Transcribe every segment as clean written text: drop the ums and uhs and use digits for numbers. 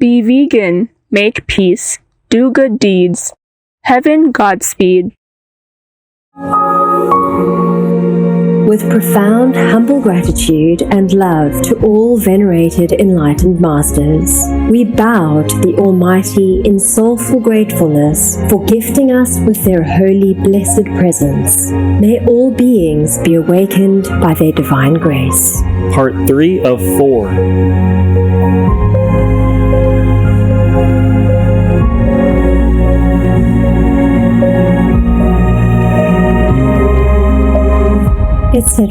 Be vegan, make peace, do good deeds. Heaven Godspeed. With profound, humble gratitude and love to all venerated enlightened masters, we bow to the Almighty in soulful gratefulness for gifting us with their holy, blessed presence. May all beings be awakened by their divine grace. Part 3 of 4. Etc.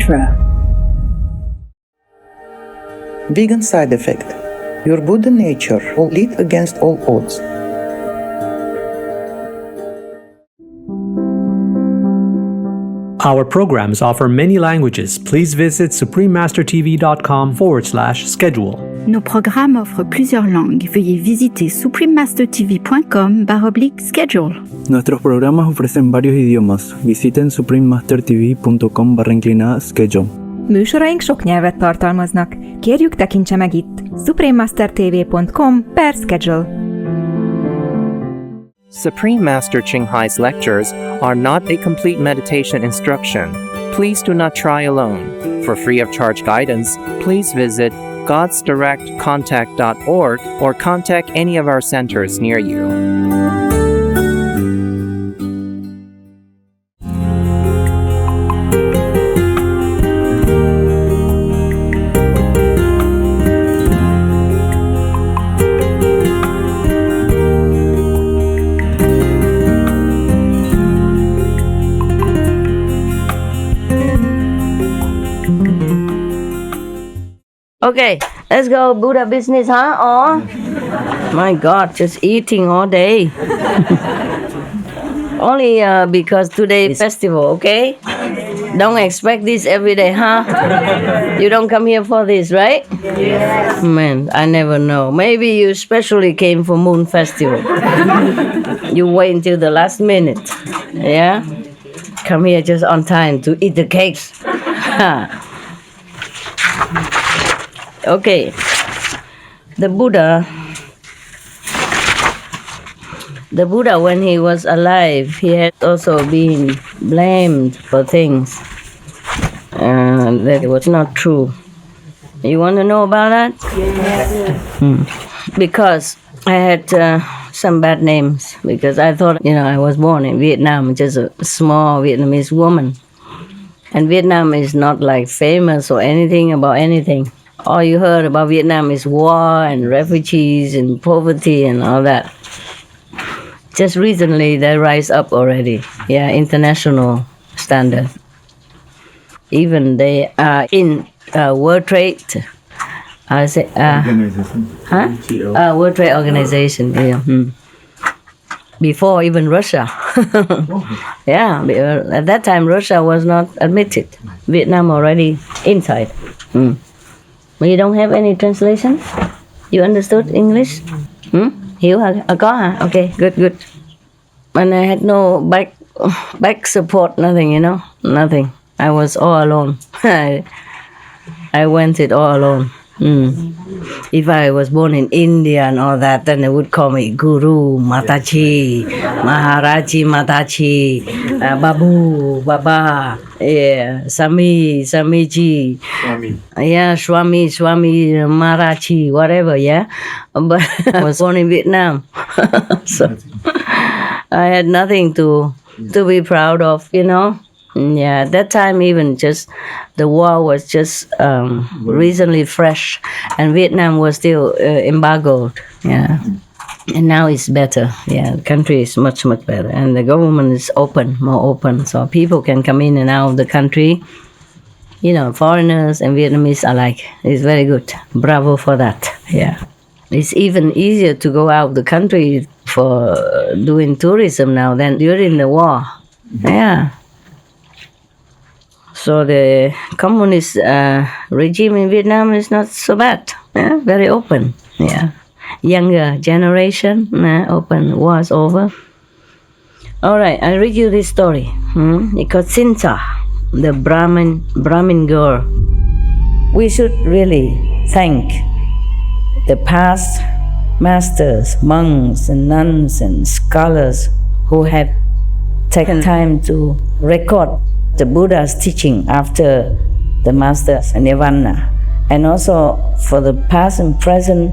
Vegan side effect. Your Buddha nature will lead against all odds. Our programs offer many languages. Please visit suprememastertv.com/schedule. Nos programmes offrent plusieurs langues. Veuillez visiter suprememastertv.com/schedule. Nuestros programas ofrecen varios idiomas. Visiten suprememastertv.com/schedule. Műsoraink sok nyelvet tartalmaznak. Kérjük, tekintse meg itt suprememastertv.com/schedule. Supreme Master Ching Hai's lectures are not a complete meditation instruction. Please do not try alone. For free of charge guidance, please visit godsdirectcontact.org or contact any of our centers near you. Okay, let's go Buddha business, huh? Oh, my God, just eating all day. Only because today is festival, okay? Don't expect this every day, huh? You don't come here for this, right? Yes. Man, I never know. Maybe you specially came for Moon Festival. You wait until the last minute, yeah? Come here just on time to eat the cakes. Okay, the Buddha, when he was alive, he had also been blamed for things that was not true. You want to know about that? Yes. Because I had some bad names, because I thought, I was born in Vietnam, just a small Vietnamese woman. And Vietnam is not like famous or anything about anything. All you heard about Vietnam is war and refugees and poverty and all that. Just recently, they rise up already. Yeah, international standard. Even they are in World Trade. Organization. Huh? World Trade Organization. Yeah. Before even Russia. Yeah, at that time Russia was not admitted. Vietnam already inside. But you don't have any translation? You understood English? Hiểu hả? Có hả? Okay, good. And I had no back support, nothing, nothing. I was all alone. I went it all alone. If I was born in India and all that, then they would call me Guru, Mataji, Maharaji, Mataji, Babu, Baba, yeah, Samiji, yeah, Swami, Maharaji, whatever, yeah. But I was born in Vietnam, so I had nothing to be proud of, Yeah, at that time even just the war was just recently fresh, and Vietnam was still embargoed. Yeah, and now it's better. Yeah, the country is much better, and the government is more open, so people can come in and out of the country. Foreigners and Vietnamese alike. It's very good. Bravo for that. Yeah, it's even easier to go out of the country for doing tourism now than during the war. Yeah. So the communist regime in Vietnam is not so bad. Yeah, very open. Yeah, younger generation, open. War's over. All right, I'll read you this story. It's called Cinca, the Brahmin girl. We should really thank the past masters, monks, and nuns, and scholars who have taken time to record the Buddha's teaching after the master's nirvana, and also for the past and present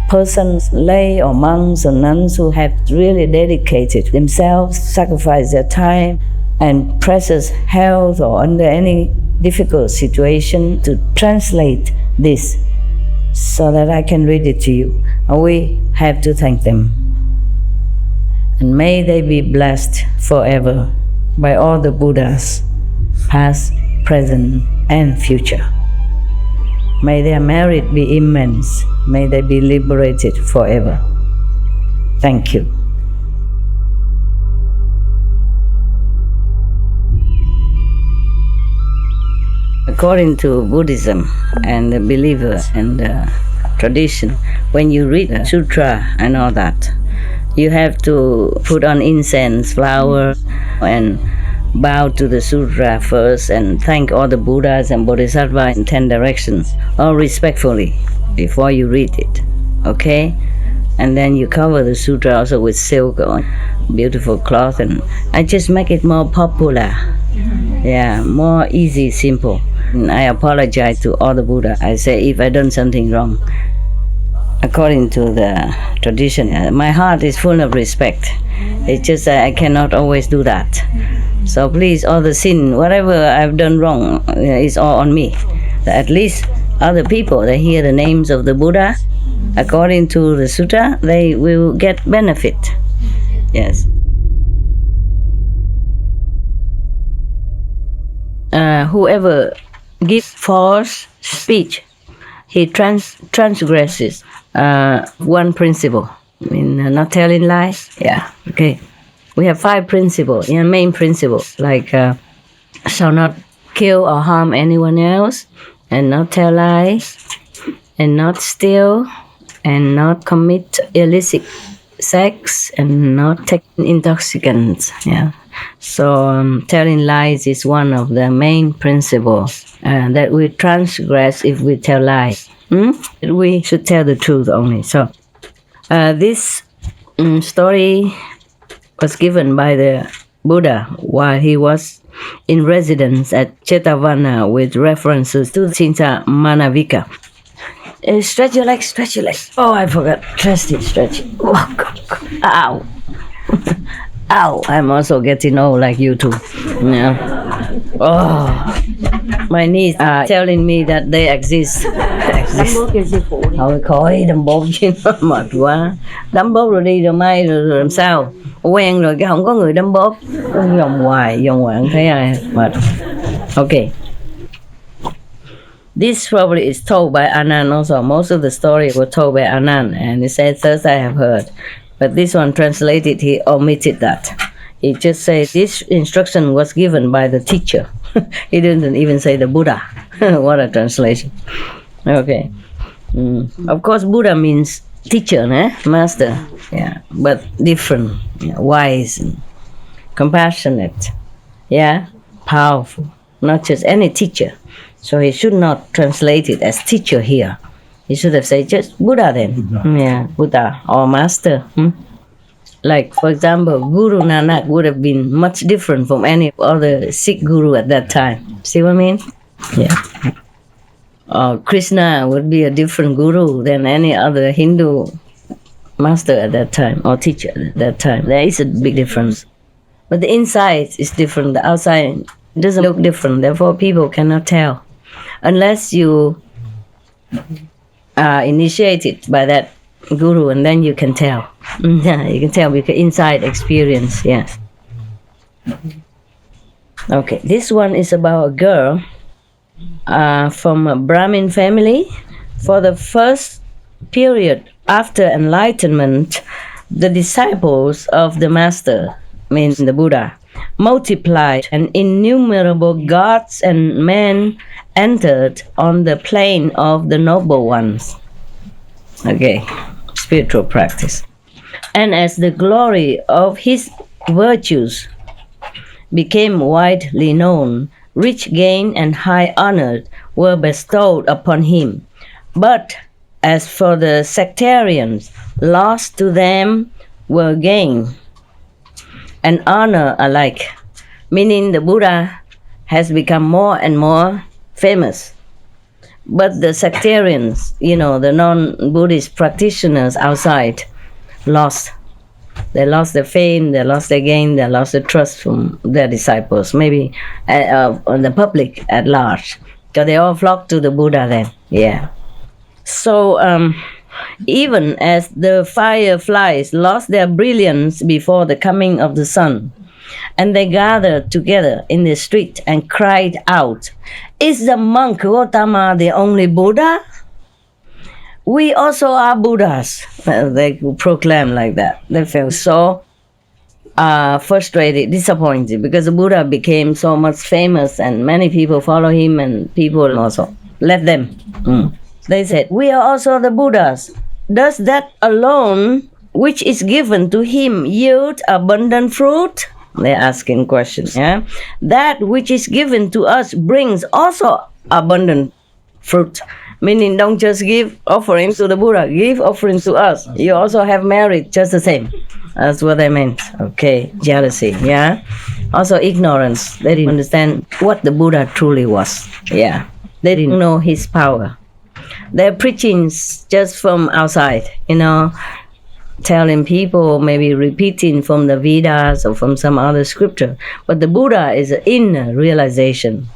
persons, lay or monks or nuns who have really dedicated themselves, sacrificed their time and precious health or under any difficult situation to translate this so that I can read it to you. And we have to thank them. And may they be blessed forever by all the Buddhas, past, present, and future. May their merit be immense. May they be liberated forever. Thank you. According to Buddhism and the believer and the tradition, when you read a sutra and all that, you have to put on incense, flower, and bow to the sutra first and thank all the Buddhas and Bodhisattvas in 10 directions, all respectfully, before you read it, okay? And then you cover the sutra also with silk or beautiful cloth, and I just make it more popular, yeah, more easy, simple. And I apologize to all the Buddha. I say if I done something wrong, according to the tradition, my heart is full of respect. It's just that I cannot always do that. So please, all the sin, whatever I've done wrong, is all on me. At least other people, they hear the names of the Buddha, according to the sutta, they will get benefit. Yes. Whoever gives false speech, he transgresses one principle. I mean, not telling lies. Yeah, okay. We have 5 principles, main principles, like shall not kill or harm anyone else, and not tell lies, and not steal, and not commit illicit sex, and not take intoxicants. Yeah. So telling lies is one of the main principles that we transgress if we tell lies. We should tell the truth only. So this story was given by the Buddha while he was in residence at Jetavana with references to Cinca Manavika. Stretch your legs, stretch your legs. Oh, I forgot. Stretch it. Oh, God. Ow. Ow. I'm also getting old like you too. Yeah. Oh, my knees are telling me that they exist. Thôi khỏi đâm bốt chứ mệt quá. Đấm bốt rồi đi rồi mai rồi làm sao? Quen rồi cái không có người đấm bốt. Vòng hoài không thấy ai mệt. Okay. This probably is told by Anand also. Most of the stories were told by Anand, and he said, thus I have heard. But this one translated, he omitted that. He just said this instruction was given by the teacher. He didn't even say the Buddha. What a translation. Okay. Of course, Buddha means teacher, master. Yeah, but different, wise, and compassionate. Yeah, powerful. Not just any teacher. So he should not translate it as teacher here. He should have said just Buddha then. Yeah, Buddha or master. Like, for example, Guru Nanak would have been much different from any other Sikh guru at that time. See what I mean? Yeah. Or Krishna would be a different guru than any other Hindu master at that time or teacher at that time. There is a big difference. But the inside is different. The outside doesn't look different. Therefore, people cannot tell. Unless you are initiated by that guru, and then you can tell. Yeah, you can tell with the inside experience, yes. Okay, this one is about a girl from a Brahmin family. For the first period after enlightenment, the disciples of the master, means the Buddha, multiplied, and innumerable gods and men entered on the plane of the noble ones. Okay, spiritual practice. And as the glory of his virtues became widely known, rich gain and high honor were bestowed upon him. But as for the sectarians loss to them were gain and honor alike, meaning the Buddha has become more and more famous. But the sectarians, the non-Buddhist practitioners outside, lost. They lost their fame, they lost their gain, they lost the trust from their disciples, maybe on the public at large. Because they all flocked to the Buddha then. Yeah. So even as the fireflies lost their brilliance before the coming of the sun, and they gathered together in the street and cried out, "Is the monk Gautama the only Buddha? We also are Buddhas." They proclaimed like that. They felt so frustrated, disappointed, because the Buddha became so much famous and many people follow him and people also left them. They said, "We are also the Buddhas. Does that alone, which is given to him, yield abundant fruit?" They're asking questions. Yeah, that which is given to us brings also abundant fruit. Meaning, don't just give offerings to the Buddha, give offerings to us. You also have merit just the same. That's what they meant. Okay, jealousy. Yeah, also ignorance. They didn't understand what the Buddha truly was. Yeah, they didn't know his power. Their preachings just from outside, telling people, maybe repeating from the Vedas or from some other scripture. But the Buddha is an inner realization,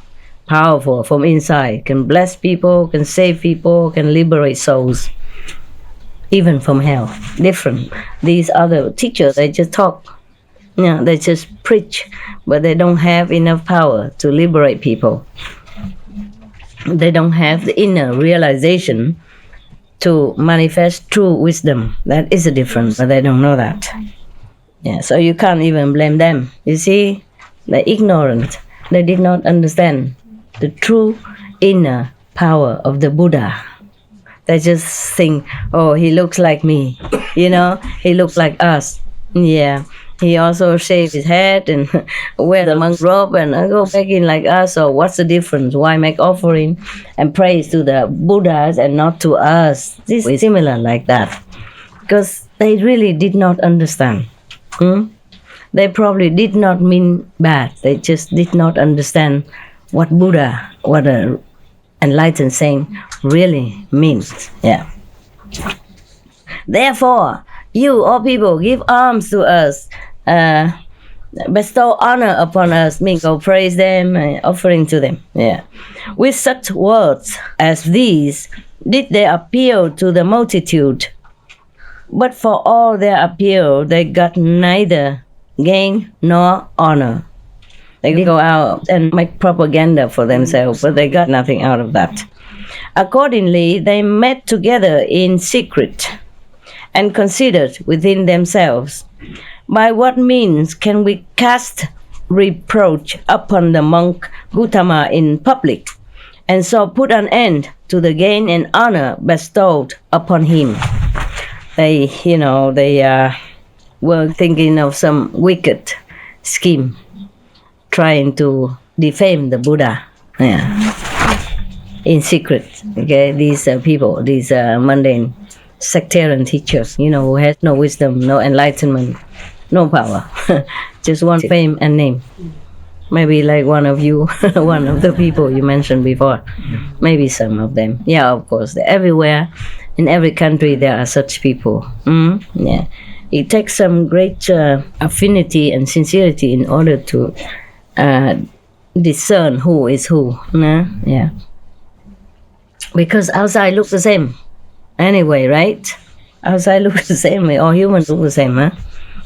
powerful from inside, can bless people, can save people, can liberate souls, even from hell. Different. These other teachers, they just talk, they just preach, but they don't have enough power to liberate people. They don't have the inner realization to manifest true wisdom. That is a difference, but they don't know that. Yeah, so you can't even blame them. You see, they're ignorant. They did not understand the true inner power of the Buddha. They just think, "Oh, he looks like me, he looks like us." Yeah, he also shaves his head and wear the monk robe and go begging like us. So what's the difference? Why make offering and praise to the Buddhas and not to us? This is similar like that. Because they really did not understand. They probably did not mean bad. They just did not understand what Buddha, what an enlightened saint really means. Yeah. Therefore, you, all people, give alms to us, bestow honor upon us, means go praise them, offering to them. Yeah. With such words as these did they appeal to the multitude. But for all their appeal, they got neither gain nor honor. They go out and make propaganda for themselves, but they got nothing out of that. Accordingly, they met together in secret and considered within themselves, by what means can we cast reproach upon the monk Gautama in public, and so put an end to the gain and honor bestowed upon him. They were thinking of some wicked scheme, trying to defame the Buddha. Yeah. In secret. Okay, these people, these mundane sectarian teachers, who has no wisdom, no enlightenment, no power, just want fame and name. Maybe like one of you, one of the people you mentioned before. Maybe some of them. Yeah, of course, they're everywhere. In every country there are such people. Yeah, it takes some great affinity and sincerity in order to discern who is who. Yeah, because outside looks the same anyway, right? Outside looks the same way. All humans look the same, huh?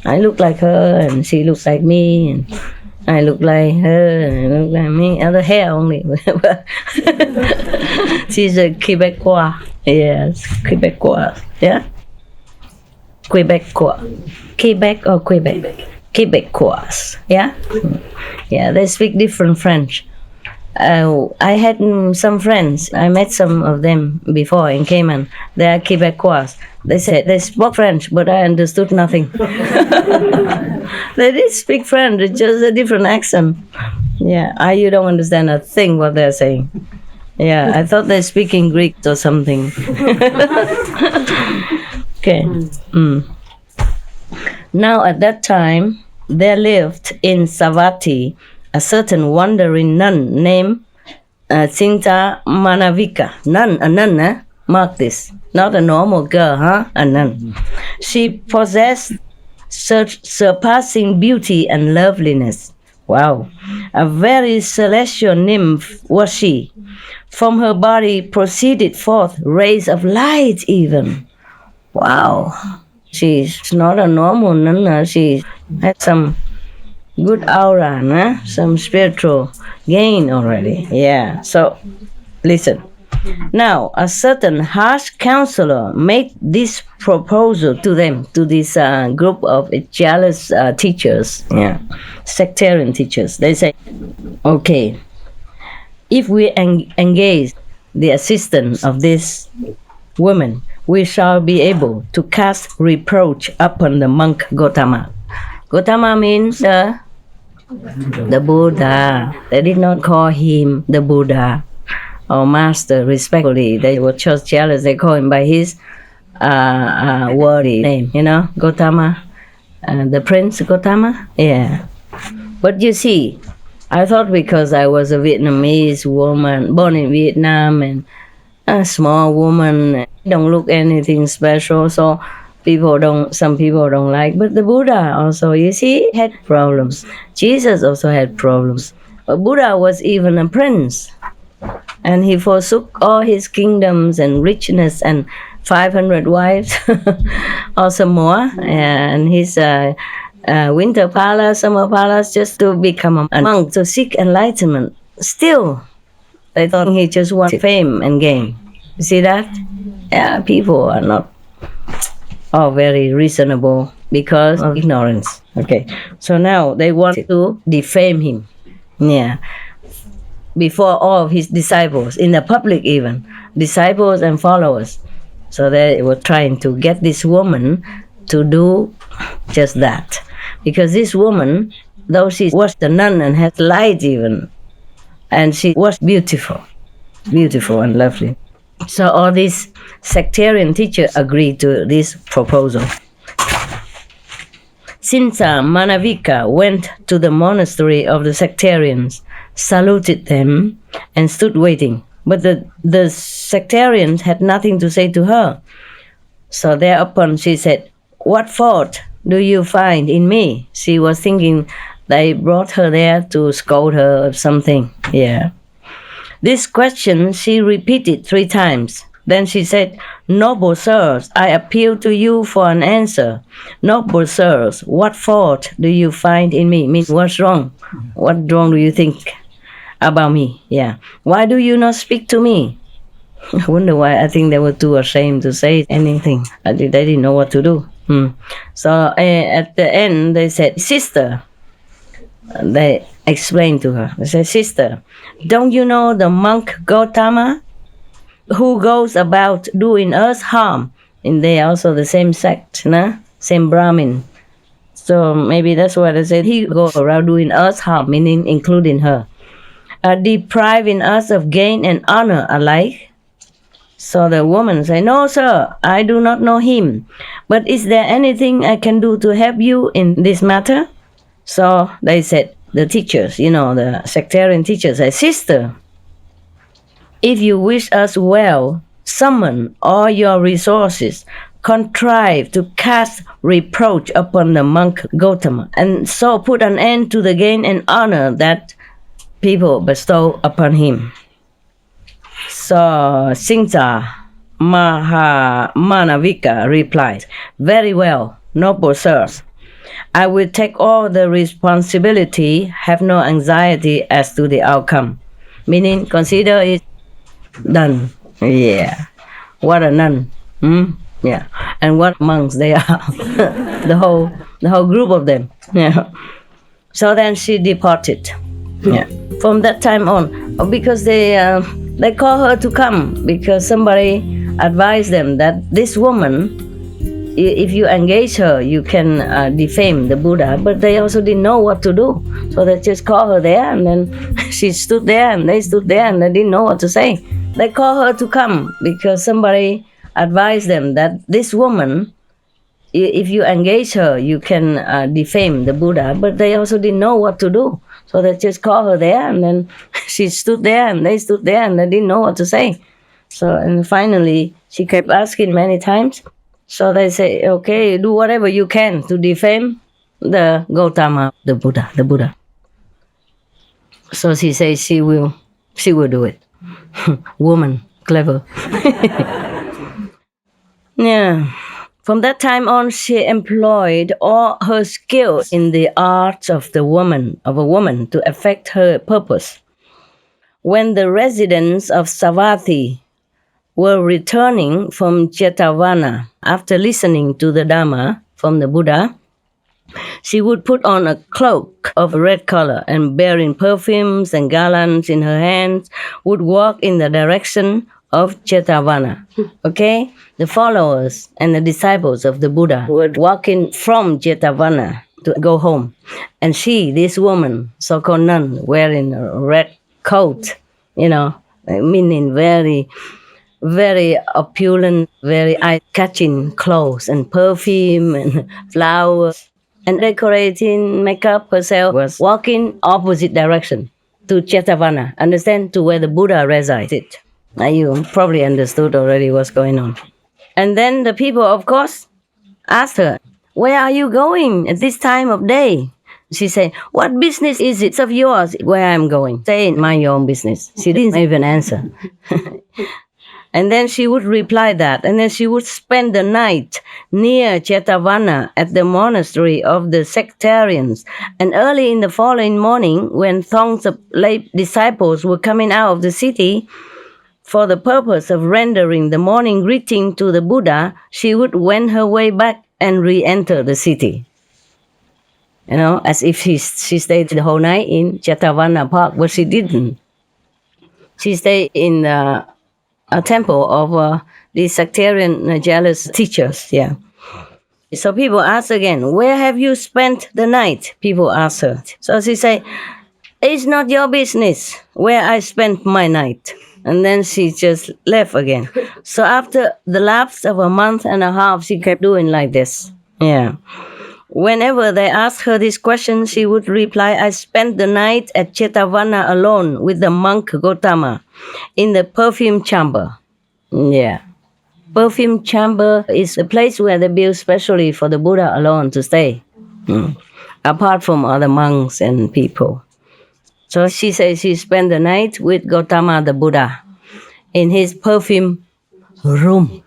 I look like her and she looks like me, and I look like her and I look like me. Other hair only. She's a Quebecois. Yes, Quebecois. Yeah? Quebecois. Quebec or Quebec? Quebecois. Yeah? Yeah, they speak different French. I had some friends. I met some of them before in Cayman. They are Quebecois. They said they spoke French, but I understood nothing. They did speak French, it's just a different accent. Yeah, you don't understand a thing what they're saying. Yeah, I thought they're speaking Greek or something. Okay. Now at that time, there lived in Savatthi a certain wandering nun named Cinca Manavika. A nun, eh? Mark this. Not a normal girl, huh? A nun. She possessed surpassing beauty and loveliness. Wow. A very celestial nymph was she. From her body proceeded forth rays of light even. Wow. She's not a normal nun. She had some good aura, nah? Some spiritual gain already. Yeah. So, listen. Now, a certain harsh counselor made this proposal to them, to this group of jealous teachers, sectarian teachers. They say, okay, if we engage the assistance of this woman, we shall be able to cast reproach upon the monk Gotama. Gotama means the Buddha. They did not call him the Buddha or master respectfully. They were just jealous. They call him by his worthy name, Gotama, the Prince Gotama. Yeah. But you see, I thought because I was a Vietnamese woman born in Vietnam and a small woman, don't look anything special, so some people don't like. But the Buddha also, you see, had problems. Jesus also had problems. But Buddha was even a prince. And he forsook all his kingdoms and richness and 500 wives or some more. And his winter palace, summer palace, just to become a monk, to seek enlightenment. Still, they thought he just wanted fame and gain. You see that? Yeah, people are not all very reasonable because of ignorance. Okay, so now they wanted to defame him. Yeah. Before all of his disciples, in the public even, disciples and followers. So they were trying to get this woman to do just that. Because this woman, though she was a nun and had light even, and she was beautiful and lovely. So all these sectarian teachers agreed to this proposal. Cinca Manavika went to the monastery of the sectarians, saluted them, and stood waiting. But the sectarians had nothing to say to her. So thereupon she said, "What fault do you find in me?" She was thinking they brought her there to scold her or something. Yeah. This question she repeated 3 times. Then she said, "Noble sirs, I appeal to you for an answer. Noble sirs, what fault do you find in me?" Means what's wrong? What wrong do you think about me? Yeah. Why do you not speak to me? I wonder why. I think they were too ashamed to say anything. They didn't know what to do. So at the end, they said, "Sister," they explained to her. They said, "Sister, don't you know the monk Gotama, who goes about doing us harm?" And they are also the same sect, same Brahmin. So maybe that's why they said he goes around doing us harm, meaning including her, depriving us of gain and honor alike. So the woman said, "No, sir, I do not know him. But is there anything I can do to help you in this matter?" So they said, the teachers, the sectarian teachers said, "Sister, if you wish us well, summon all your resources, contrive to cast reproach upon the monk Gotama, and so put an end to the gain and honor that people bestow upon him." So Cinca Manavika replied, "Very well, noble sirs. I will take all the responsibility, have no anxiety as to the outcome." Meaning, consider it done. Yeah. What a nun. Yeah. And what monks they are. the whole group of them. Yeah. So then she departed. Yeah. From that time on, because they call her to come because somebody advised them that this woman, if you engage her, you can defame the Buddha. But they also didn't know what to do. So they just called her there, and then she stood there, and they stood there, and they didn't know what to say. They called her to come because somebody advised them that this woman if you engage her, you can defame the Buddha, but they also didn't know what to do. So they just called her there, and then she stood there, and they stood there, and they didn't know what to say. So, and finally, she kept asking many times. So they say, okay, do whatever you can to defame the Gautama, the Buddha. So she says she will do it. Woman, clever. Yeah. From that time on, she employed all her skill in the arts of a woman to effect her purpose. When the residents of Savatthi were returning from Jetavana after listening to the Dhamma from the Buddha, she would put on a cloak of red color and bearing perfumes and garlands in her hands, would walk in the direction of Jetavana. Okay? The followers and the disciples of the Buddha were walking from Jetavana to go home. And she, this woman, so-called nun, wearing a red coat, meaning very, very opulent, very eye-catching clothes and perfume and flowers and decorating makeup herself, was walking opposite direction to Jetavana, understand, to where the Buddha resided. Now you probably understood already what's going on. And then the people, of course, asked her, where are you going at this time of day? She said, what business is it of yours where I'm going? Say, mind your own business. She didn't even answer. And then she would reply that. And then she would spend the night near Jetavana at the monastery of the sectarians. And early in the following morning, when throngs of lay disciples were coming out of the city for the purpose of rendering the morning greeting to the Buddha, she would wend her way back and re-enter the city. As if she stayed the whole night in Jetavana Park, but she didn't. She stayed in a temple of the sectarian jealous teachers, yeah. So people ask again, where have you spent the night? People ask her. So she say, it's not your business where I spent my night. And then she just left again. So after the lapse of a month and a half, she kept doing like this. Yeah. Whenever they asked her this question, she would reply, I spent the night at Jetavana alone with the monk Gautama in the perfume chamber. Yeah. Perfume chamber is a place where they build specially for the Buddha alone to stay, apart from other monks and people. So she says she spent the night with Gautama the Buddha in his perfume room.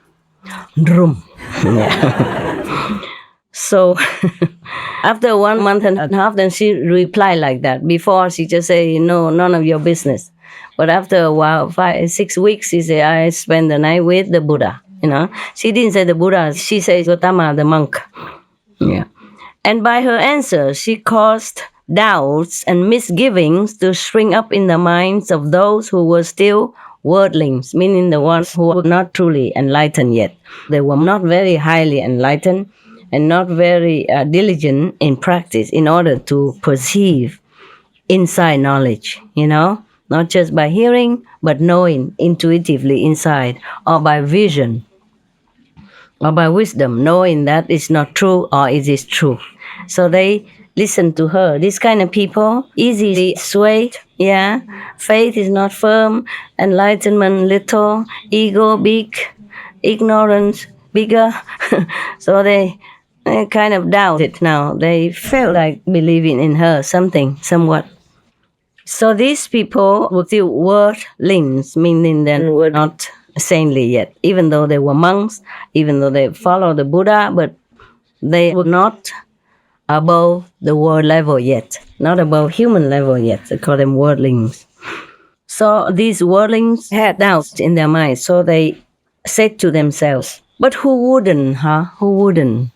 Yeah. So after 1 month and a half, then she replied like that. Before she just say, no, none of your business. But after a while, 6 weeks, she said, I spent the night with the Buddha. She didn't say the Buddha. She said Gautama the monk. Yeah. And by her answer, she caused doubts and misgivings to spring up in the minds of those who were still worldlings, meaning the ones who were not truly enlightened yet. They were not very highly enlightened and not very diligent in practice in order to perceive inside knowledge, not just by hearing, but knowing intuitively inside, or by vision, or by wisdom, knowing that it's not true or it is true. So they listen to her. This kind of people, easily swayed, yeah. Faith is not firm, enlightenment little, ego big, ignorance bigger. So they kind of doubt it now. They felt like believing in her somewhat. So these people were still worldlings, meaning they were not saintly yet, even though they were monks, even though they followed the Buddha, but they were not above the world level yet, not above human level yet. They call them worldlings. So these worldlings had doubts in their minds, so they said to themselves, but who wouldn't, huh? Who wouldn't?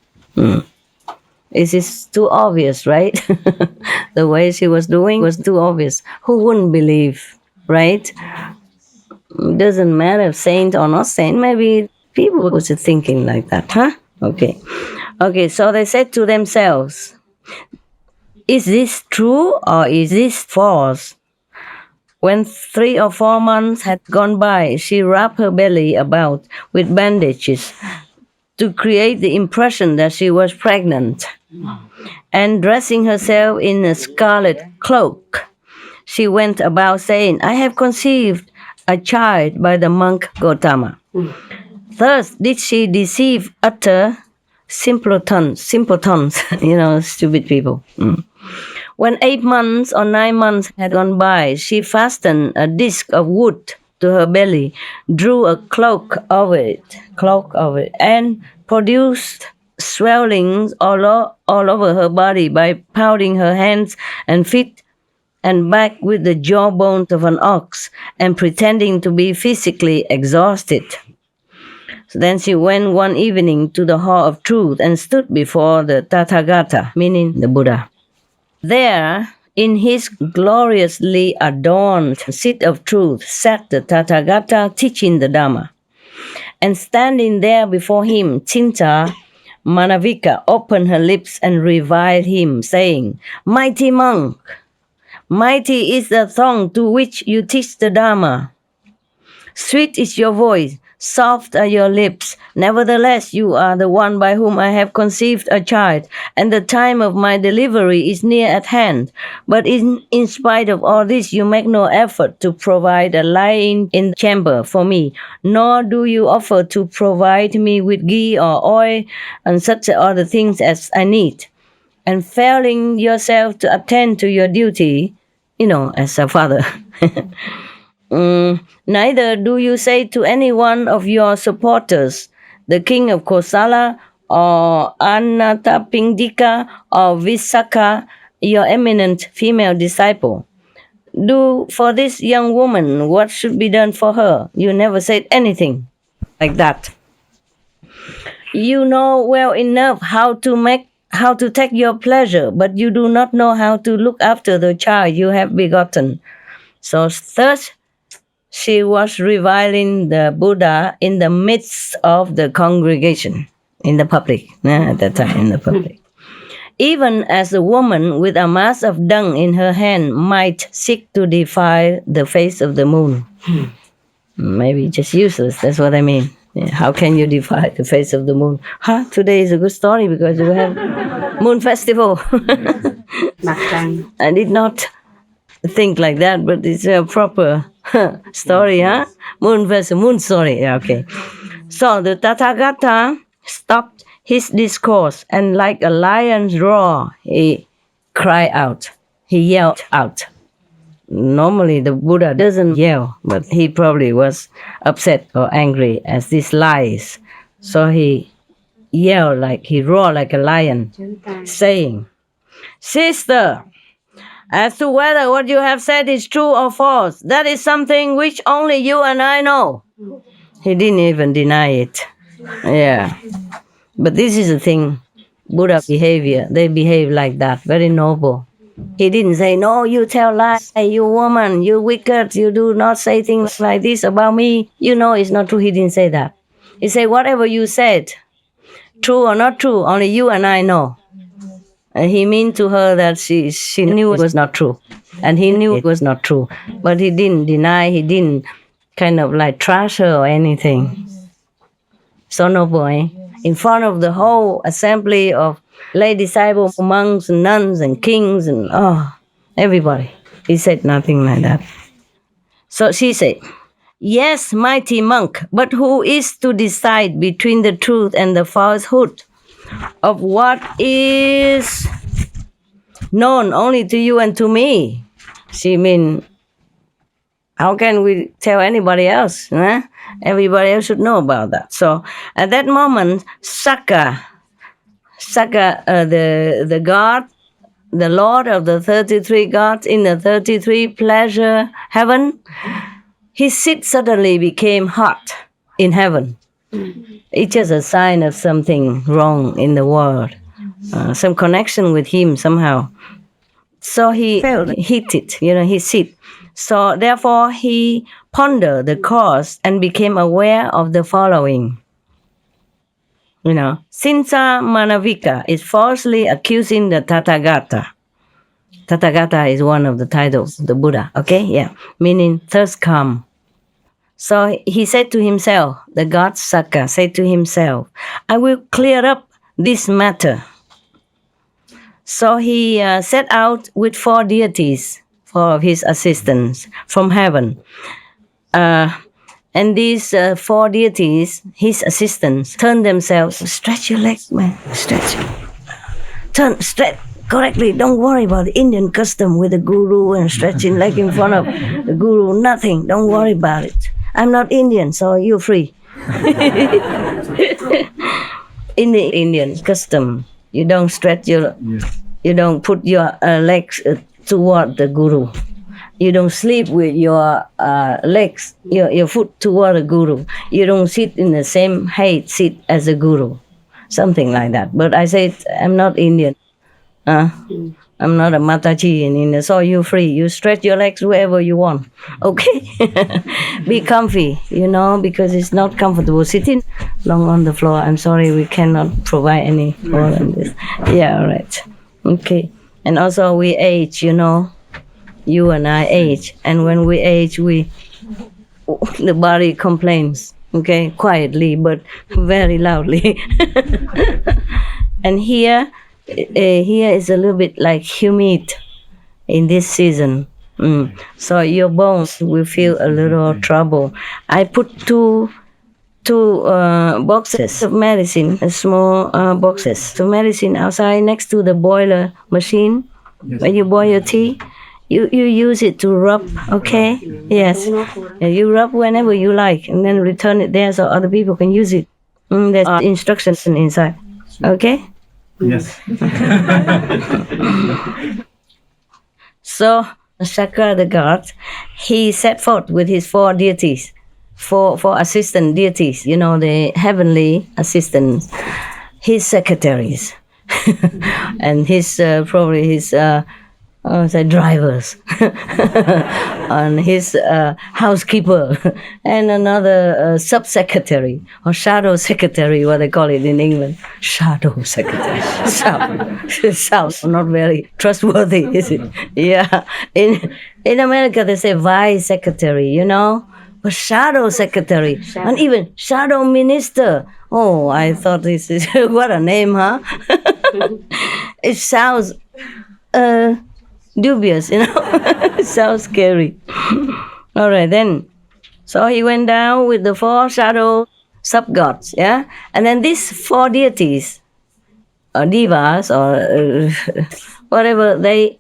This is too obvious, right? The way she was doing was too obvious. Who wouldn't believe, right? It doesn't matter if saint or not saint. Maybe people was thinking like that, huh? Okay, so they said to themselves, is this true or is this false? When 3 or 4 months had gone by, she wrapped her belly about with bandages to create the impression that she was pregnant. And dressing herself in a scarlet cloak, she went about saying, I have conceived a child by the monk Gautama. Thus did she deceive utter simpletons, stupid people. When 8 months or 9 months had gone by, she fastened a disc of wood to her belly, drew a cloak over it, and produced swellings all over her body by pounding her hands and feet and back with the jawbones of an ox and pretending to be physically exhausted. So then she went one evening to the Hall of Truth and stood before the Tathagata, meaning the Buddha. There, in his gloriously adorned seat of truth, sat the Tathagata teaching the Dhamma. And standing there before him, Cinca Manavika opened her lips and reviled him, saying, Mighty monk, mighty is the tongue to which you teach the Dhamma. Sweet is your voice, soft are your lips. Nevertheless, you are the one by whom I have conceived a child, and the time of my delivery is near at hand. But in spite of all this, you make no effort to provide a lying-in chamber for me, nor do you offer to provide me with ghee or oil and such other things as I need. And failing yourself to attend to your duty, as a father, neither do you say to any one of your supporters, the king of Kosala, or Anathapindika, or Visakha, your eminent female disciple, do for this young woman what should be done for her. You never said anything like that. You know well enough how to take your pleasure, but you do not know how to look after the child you have begotten. So thus, she was reviling the Buddha in the midst of the congregation, in the public, at that time, in the public. Even as a woman with a mass of dung in her hand might seek to defile the face of the moon. Maybe just useless, that's what I mean. Yeah, how can you defile the face of the moon? Today is a good story because we have moon festival. I did not think like that, but it's a proper story, Moon festival, moon story. Yeah, okay. So the Tathagata stopped his discourse and like a lion's roar, he cried out. He yelled out. Normally the Buddha doesn't yell, but he probably was upset or angry at these lies. So he roared like a lion, saying, Sister, as to whether what you have said is true or false, that is something which only you and I know. He didn't even deny it. Yeah. But this is the thing, Buddha behavior, they behave like that, very noble. He didn't say, no, you tell lies, you woman, you wicked, you do not say things like this about me. You know it's not true. He didn't say that. He said, whatever you said, true or not true, only you and I know. And he meant to her that she knew it was not true. And he knew it was not true. But he didn't deny, he didn't kind of like trash her or anything. So noble, in front of the whole assembly of lay disciples, monks, and nuns, and kings, and everybody. He said nothing like that. So she said, yes, mighty monk, but who is to decide between the truth and the falsehood of what is known only to you and to me? She mean, how can we tell anybody else? Everybody else should know about that. So at that moment, Sakka, the god, the lord of the 33 gods in the 33 pleasure heaven, his seat suddenly became hot in heaven. It's just a sign of something wrong in the world, some connection with him somehow. So he felt heated, his seat. So therefore he pondered the cause and became aware of the following. Cinca Manavika is falsely accusing the Tathagata. Tathagata is one of the titles of the Buddha, okay? Yeah, meaning thirst come. So he said to himself, the god Saka said to himself, I will clear up this matter. So he set out with 4 deities, 4 of his assistants from heaven. And these 4 deities, his assistants, turned themselves, stretch your legs, man, stretch. Stretch correctly. Don't worry about the Indian custom with the guru and stretching leg in front of the guru. Nothing. Don't worry about it. I'm not Indian, so you're free. In the Indian custom, you don't stretch you don't put your legs toward the guru. You don't sleep with your legs, your foot toward the guru. You don't sit in the same height seat as the guru. Something like that. But I said, I'm not Indian. I'm not a Mataji in India, so you're free. You stretch your legs wherever you want. Okay? Be comfy, because it's not comfortable sitting long on the floor. I'm sorry, we cannot provide any more than this. Yeah, all right. Okay. And also we age, you and I age. And when we age, the body complains, okay? Quietly, but very loudly. And here is a little bit like humid in this season. So your bones will feel a little trouble. I put two boxes of medicine, small boxes of medicine outside next to the boiler machine. Yes. When you boil your tea, you use it to rub, okay? Yes. You rub whenever you like and then return it there so other people can use it. There's instructions inside, okay? Yes. So Shaka the god, he set forth with his 4 deities, four assistant deities, the heavenly assistants, his secretaries, and his probably his drivers, and his housekeeper, and another sub-secretary or shadow secretary, what they call it in England, shadow secretary. Sounds not very trustworthy, is it? Yeah. In America, they say vice secretary, but shadow secretary, and even shadow minister. Oh, I thought this is what a name, huh? It sounds dubious, It sounds scary. All right, then. So he went down with the 4 shadow sub-gods, yeah? And then these 4 deities, or devas, or whatever, they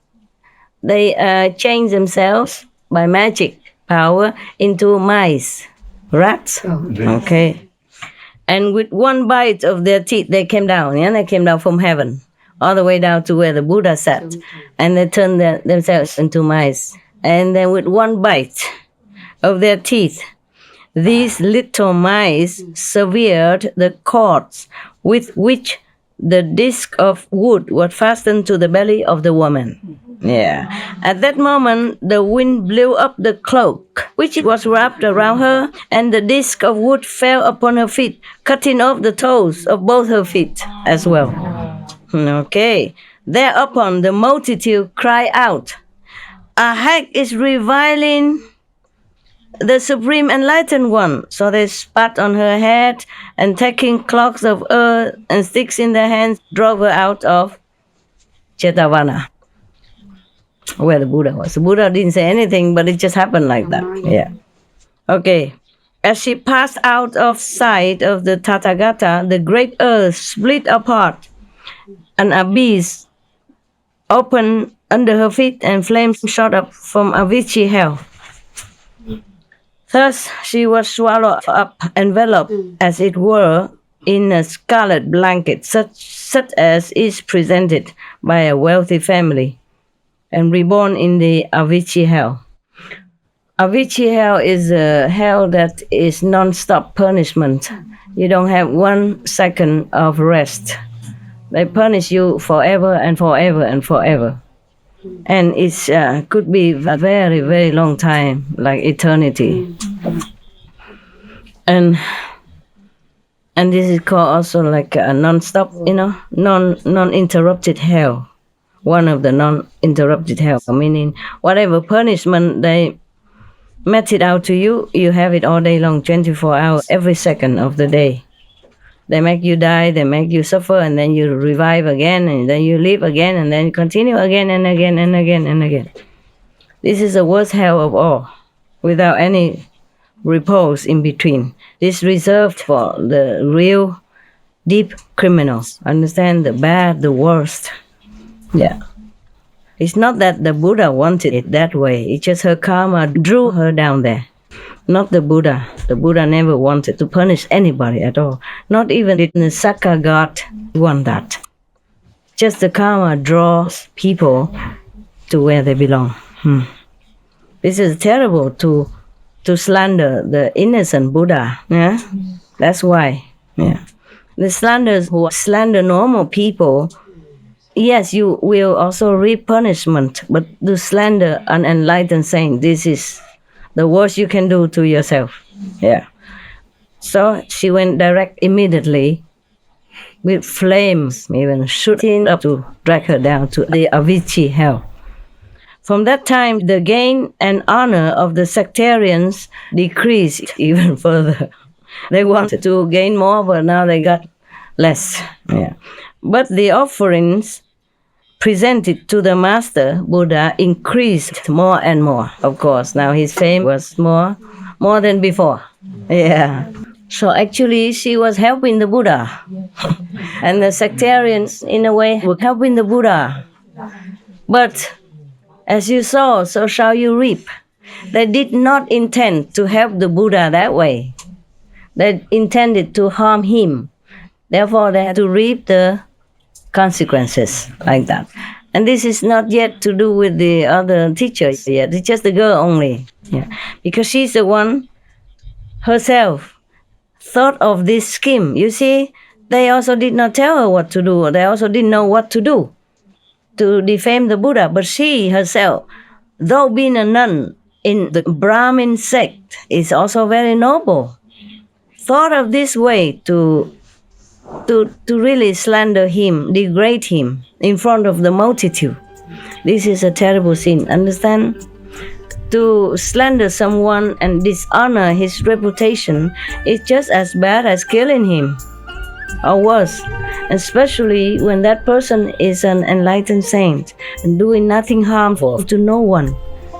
change themselves by magic power into mice, rats. Okay. And with one bite of their teeth, they came down, yeah? They came down from heaven, all the way down to where the Buddha sat. And they turned themselves into mice. And then with one bite of their teeth, these little mice severed the cords with which the disc of wood was fastened to the belly of the woman. Yeah. At that moment, the wind blew up the cloak, which was wrapped around her, and the disc of wood fell upon her feet, cutting off the toes of both her feet as well. Okay. Thereupon the multitude cried out, "A hag is reviling the Supreme Enlightened One." So they spat on her head and taking clods of earth and sticks in their hands, drove her out of Jetavana, where the Buddha was. The Buddha didn't say anything, but it just happened like that. Yeah. Okay. As she passed out of sight of the Tathagata, the great earth split apart. An abyss opened under her feet and flames shot up from Avicii hell. Thus she was swallowed up, enveloped, as it were, in a scarlet blanket, such as is presented by a wealthy family, and reborn in the Avicii hell. Avicii hell is a hell that is non-stop punishment. You don't have 1 second of rest. They punish you forever and forever and forever. And it could be a very, very long time, like eternity. And this is called also like a non-stop, non-interrupted hell. One of the non-interrupted hell, meaning whatever punishment they meted out to you, you have it all day long, 24 hours, every second of the day. They make you die, they make you suffer, and then you revive again, and then you live again, and then continue again and again and again and again. This is the worst hell of all, without any repose in between. This reserved for the real deep criminals. Understand? The bad, the worst. Yeah. It's not that the Buddha wanted it that way. It's just her karma drew her down there. Not the Buddha. The Buddha never wanted to punish anybody at all. Not even the Sakka God want that. Just the karma draws people to where they belong. This is terrible to slander the innocent Buddha. Yeah? That's why. Yeah. The slanders who slander normal people, yes, you will also reap punishment, but to slander an enlightened saint, this is the worst you can do to yourself. Yeah. So she went direct immediately with flames, even shooting up to drag her down to the Avicii hell. From that time, the gain and honor of the sectarians decreased even further. They wanted to gain more, but now they got less. Yeah. But the offerings presented to the Master Buddha increased more and more, of course. Now his fame was more than before. Yeah. So actually, she was helping the Buddha. And the sectarians, in a way, were helping the Buddha. But as you sow, so shall you reap. They did not intend to help the Buddha that way. They intended to harm him. Therefore, they had to reap the consequences like that. And this is not yet to do with the other teachers yet. It's just the girl only. Yeah. Because she's the one herself thought of this scheme. You see, they also did not tell her what to do. They also didn't know what to do to defame the Buddha. But she herself, though being a nun in the Brahmin sect, is also very noble. Thought of this way to really slander him, degrade him in front of the multitude. This is a terrible sin, understand? To slander someone and dishonor his reputation is just as bad as killing him, or worse, especially when that person is an enlightened saint and doing nothing harmful to no one,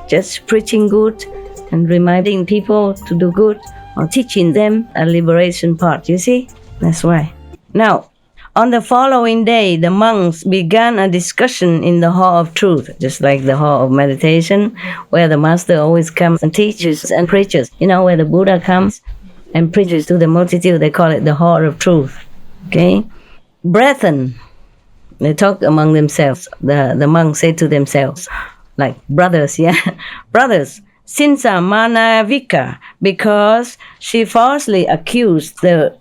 just preaching good and reminding people to do good or teaching them a liberation path. You see? That's why. Now, on the following day, the monks began a discussion in the Hall of Truth, just like the Hall of Meditation, where the Master always comes and teaches and preaches. You know, where the Buddha comes and preaches to the multitude, they call it the Hall of Truth. Okay? Brethren, they talk among themselves. The monks say to themselves, like brothers, yeah? Brothers, Cinca Manavika, because she falsely accused the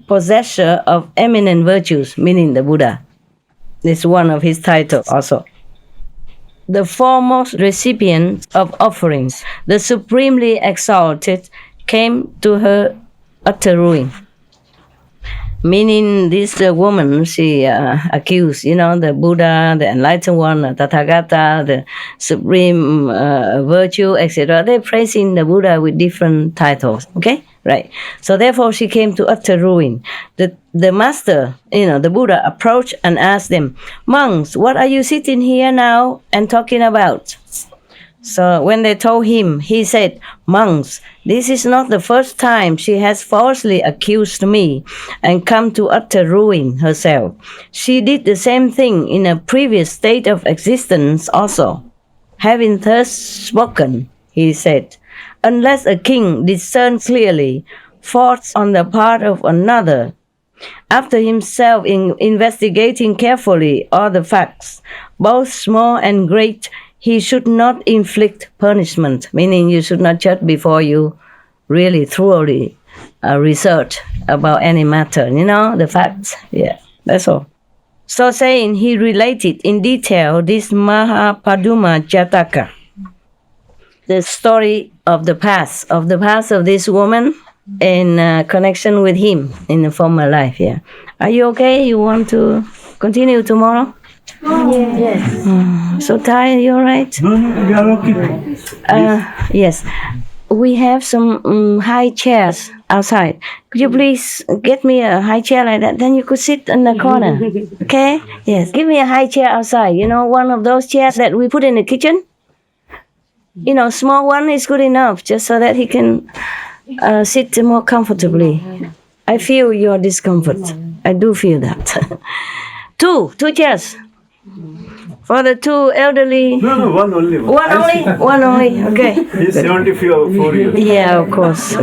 possessor of eminent virtues, meaning the Buddha. It's one of his titles also. The foremost recipient of offerings, the supremely exalted, came to her utter ruin. Meaning this woman, she accused, the Buddha, the enlightened one, the Tathagata, the supreme virtue, etc. They're praising the Buddha with different titles, okay? Right. So therefore she came to utter ruin. The master, the Buddha, approached and asked them, "Monks, what are you sitting here now and talking about?" So when they told him, he said, "Monks, this is not the first time she has falsely accused me and come to utter ruin herself. She did the same thing in a previous state of existence also. Having thus spoken," he said, "unless a king discerns clearly faults on the part of another, after himself in investigating carefully all the facts, both small and great, he should not inflict punishment," meaning you should not judge before you really thoroughly research about any matter, the facts. Yeah, that's all. So saying, he related in detail this Mahapaduma Jataka, the story of the past of this woman in connection with him in the former life. Yeah. Are you okay? You want to continue tomorrow? Yes. So tired, you alright? No, we are okay. Yes. We have some high chairs outside. Could you please get me a high chair like that? Then you could sit in the corner. Okay? Yes. Give me a high chair outside. You know, one of those chairs that we put in the kitchen? You know, small one is good enough, just so that he can sit more comfortably. I feel your discomfort. I do feel that. Two chairs. For the two elderly. No, one only. One only? One only, okay. He's 74 years. Yeah, of course.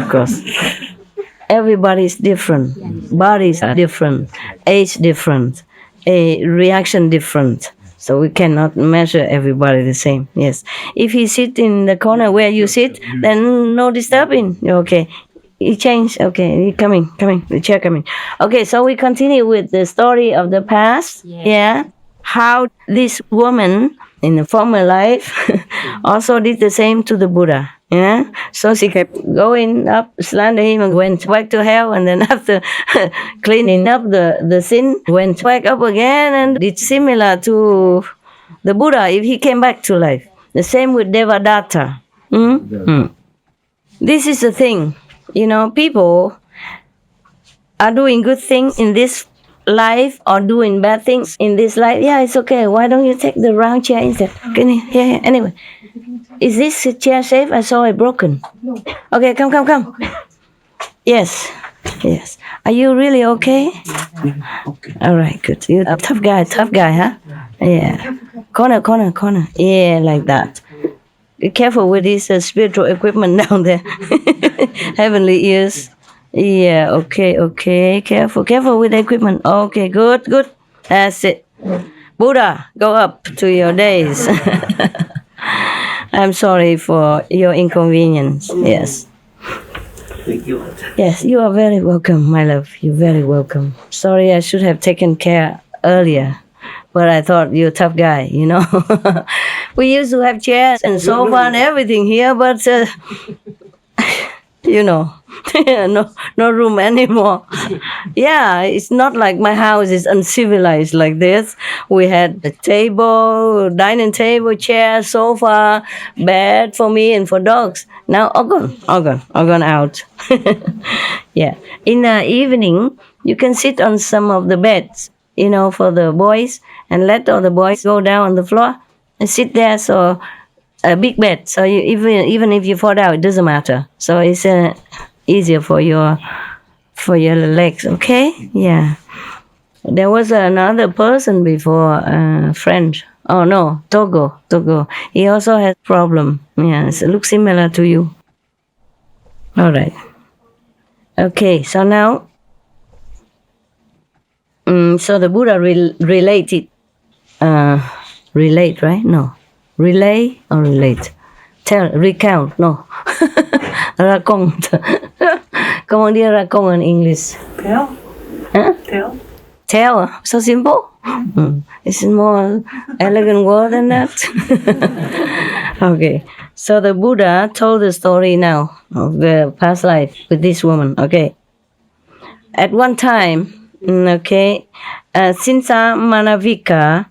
Everybody's different. Bodies are different. Age different. A reaction different. So we cannot measure everybody the same. Yes. If he sit in the corner where you sit, then no disturbing. Okay. He changed. Okay. He coming. The chair coming. Okay. So we continue with the story of the past. Yeah. How this woman in the former life also did the same to the Buddha. Yeah. So she kept going up, slander him, and went back to hell, and then after cleaning up the sin, went back up again and did similar to the Buddha if he came back to life. The same with Devadatta. This is the thing. You know, people are doing good things in this life or doing bad things in this life. Yeah, it's okay. Why don't you take the round chair instead? Yeah. Anyway, is this chair safe? I saw it broken. Okay, come. Yes. Are you really okay? Okay. All right, good. You're a tough guy, huh? Yeah. Corner. Yeah, like that. Be careful with this spiritual equipment down there. Heavenly ears. Yeah, okay. Careful with the equipment. Okay, good. That's it. Buddha, go up to your days. I'm sorry for your inconvenience. Yes. Thank you. Yes, you are very welcome, my love. You're very welcome. Sorry, I should have taken care earlier. But I thought you're a tough guy, you know. We used to have chairs and sofa and everything here, but you know, no room anymore. Yeah, it's not like my house is uncivilized like this. We had a table, dining table, chair, sofa, bed for me and for dogs. Now all gone out. Yeah. In the evening, you can sit on some of the beds, you know, for the boys, and let all the boys go down on the floor and sit there. So a big bed, so you, even if you fall down, it doesn't matter. So it's easier for your legs. Okay, yeah. There was another person before, French. Oh no, Togo. He also has problem. Yes, it looks similar to you. All right. Okay, so now, so the Buddha related, relate, right? No. Relay or relate? Recount, no. Raconte. Comment dire raconte in English? Tell. Huh? Tell. So simple? It's more elegant word than that. Okay. So the Buddha told the story now of the past life with this woman. Okay. At one time, Cinca Manavika.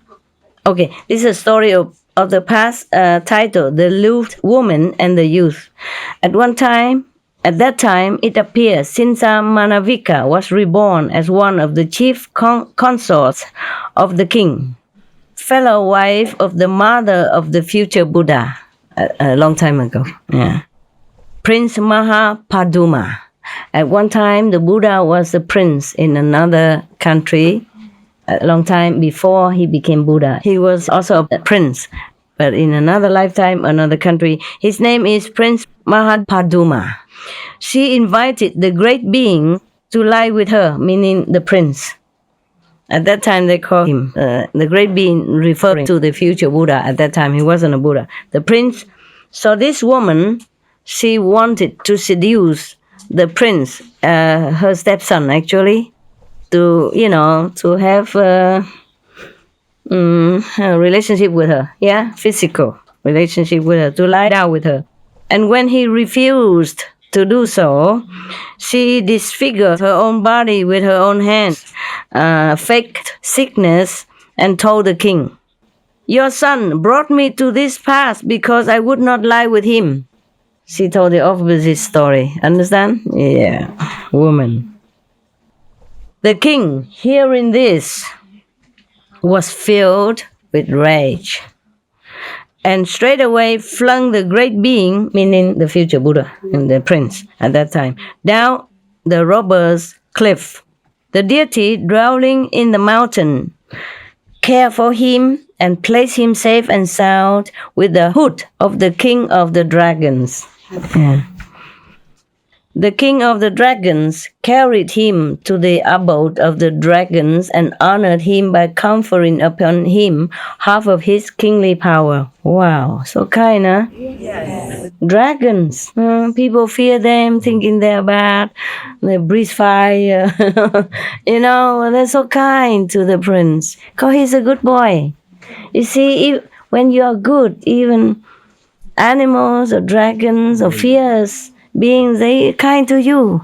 Okay, this is a story of the past, title, The Lewd Woman and the Youth. At that time, it appears Cinca Manavika was reborn as one of the chief consorts of the king, fellow wife of the mother of the future Buddha, a long time ago. Yeah. Prince Mahapaduma. At one time, the Buddha was the prince in another country. A long time before he became Buddha. He was also a prince, but in another lifetime, another country. His name is Prince Mahapaduma. She invited the great being to lie with her, meaning the prince. At that time, they called him the great being, referring to the future Buddha. At that time, he wasn't a Buddha. The prince. So this woman, she wanted to seduce the prince, her stepson, actually, to have a relationship with her. Yeah, physical relationship with her, to lie down with her. And when he refused to do so, she disfigured her own body with her own hands, faked sickness, and told the king, "Your son brought me to this pass because I would not lie with him." She told the opposite story. Understand? Yeah, woman. The king, hearing this, was filled with rage and straightway flung the great being, meaning the future Buddha and the prince at that time, down the robber's cliff. The deity dwelling in the mountain cared for him and placed him safe and sound with the hood of the king of the dragons. Yeah. The king of the dragons carried him to the abode of the dragons and honored him by conferring upon him half of his kingly power. Wow, so kind, huh? Yes. Dragons, people fear them, thinking they're bad. They breathe fire. They're so kind to the prince because he's a good boy. You see, when you are good, even animals or dragons or fierce beings, they kind to you.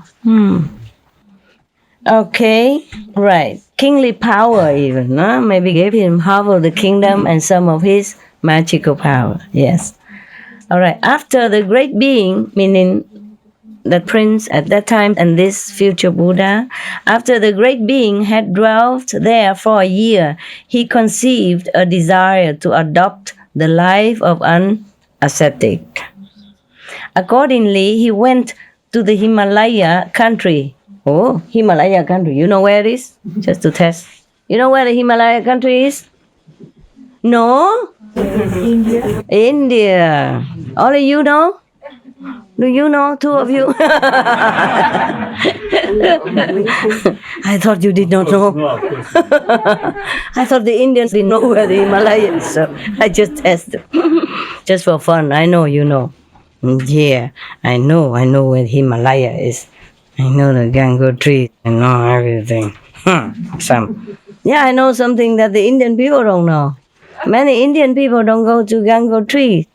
Okay, right. Kingly power even, maybe gave him half of the kingdom and some of his magical power. Yes. All right. After the great being, meaning the prince at that time and this future Buddha, after the great being had dwelt there for a year, he conceived a desire to adopt the life of an ascetic. Accordingly, he went to the Himalaya country. Oh, Himalaya country. You know where it is? Just to test. You know where the Himalaya country is? No? India. Only you know? Do you know, two of you? I thought you did not know. I thought the Indians didn't know where the Himalayas, so I just tested. Just for fun. I know you know. Yeah, I know where Himalaya is. I know the Gango tree. I know everything. Yeah, I know something that the Indian people don't know. Many Indian people don't go to Gango tree.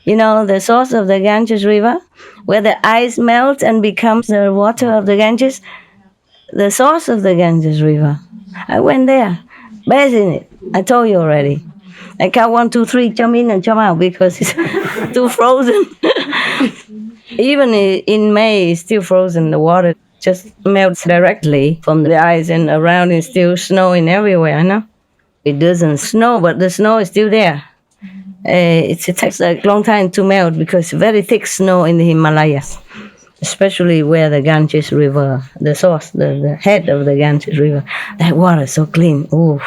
You know, the source of the Ganges River, where the ice melts and becomes the water of the Ganges. The source of the Ganges River. I went there, bathed in it. I told you already. I count 1, 2, 3, jump in and jump out because it's too frozen. Even in May, it's still frozen. The water just melts directly from the ice, and around is still snowing everywhere, I know. It doesn't snow, but the snow is still there. It takes a long time to melt because very thick snow in the Himalayas, especially where the Ganges River, the source, the head of the Ganges River. That water is so clean. Ooh.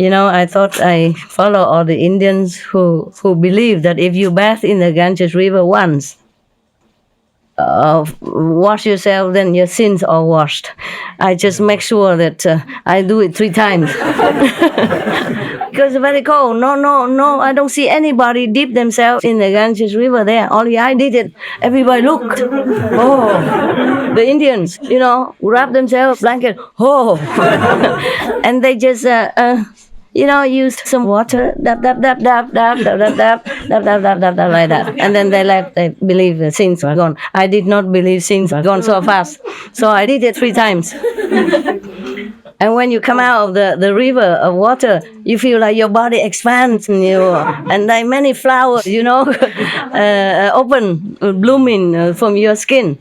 I thought I follow all the Indians who believe that if you bathe in the Ganges River once, wash yourself, then your sins are washed. I just make sure that I do it 3 times. Because it's very cold. No, I don't see anybody dip themselves in the Ganges River there. Only I did it. Everybody looked. Oh, the Indians, wrap themselves blanket. Oh, and they just use some water, dab, dab, dab, dab, dab, dab, dab, dab, dab, dab, dab, dab, dab, like that. And then they believe the sins are gone. I did not believe sins are gone so fast. So I did it 3 times. And when you come out of the river of water, you feel like your body expands, and like many flowers, open, blooming from your skin.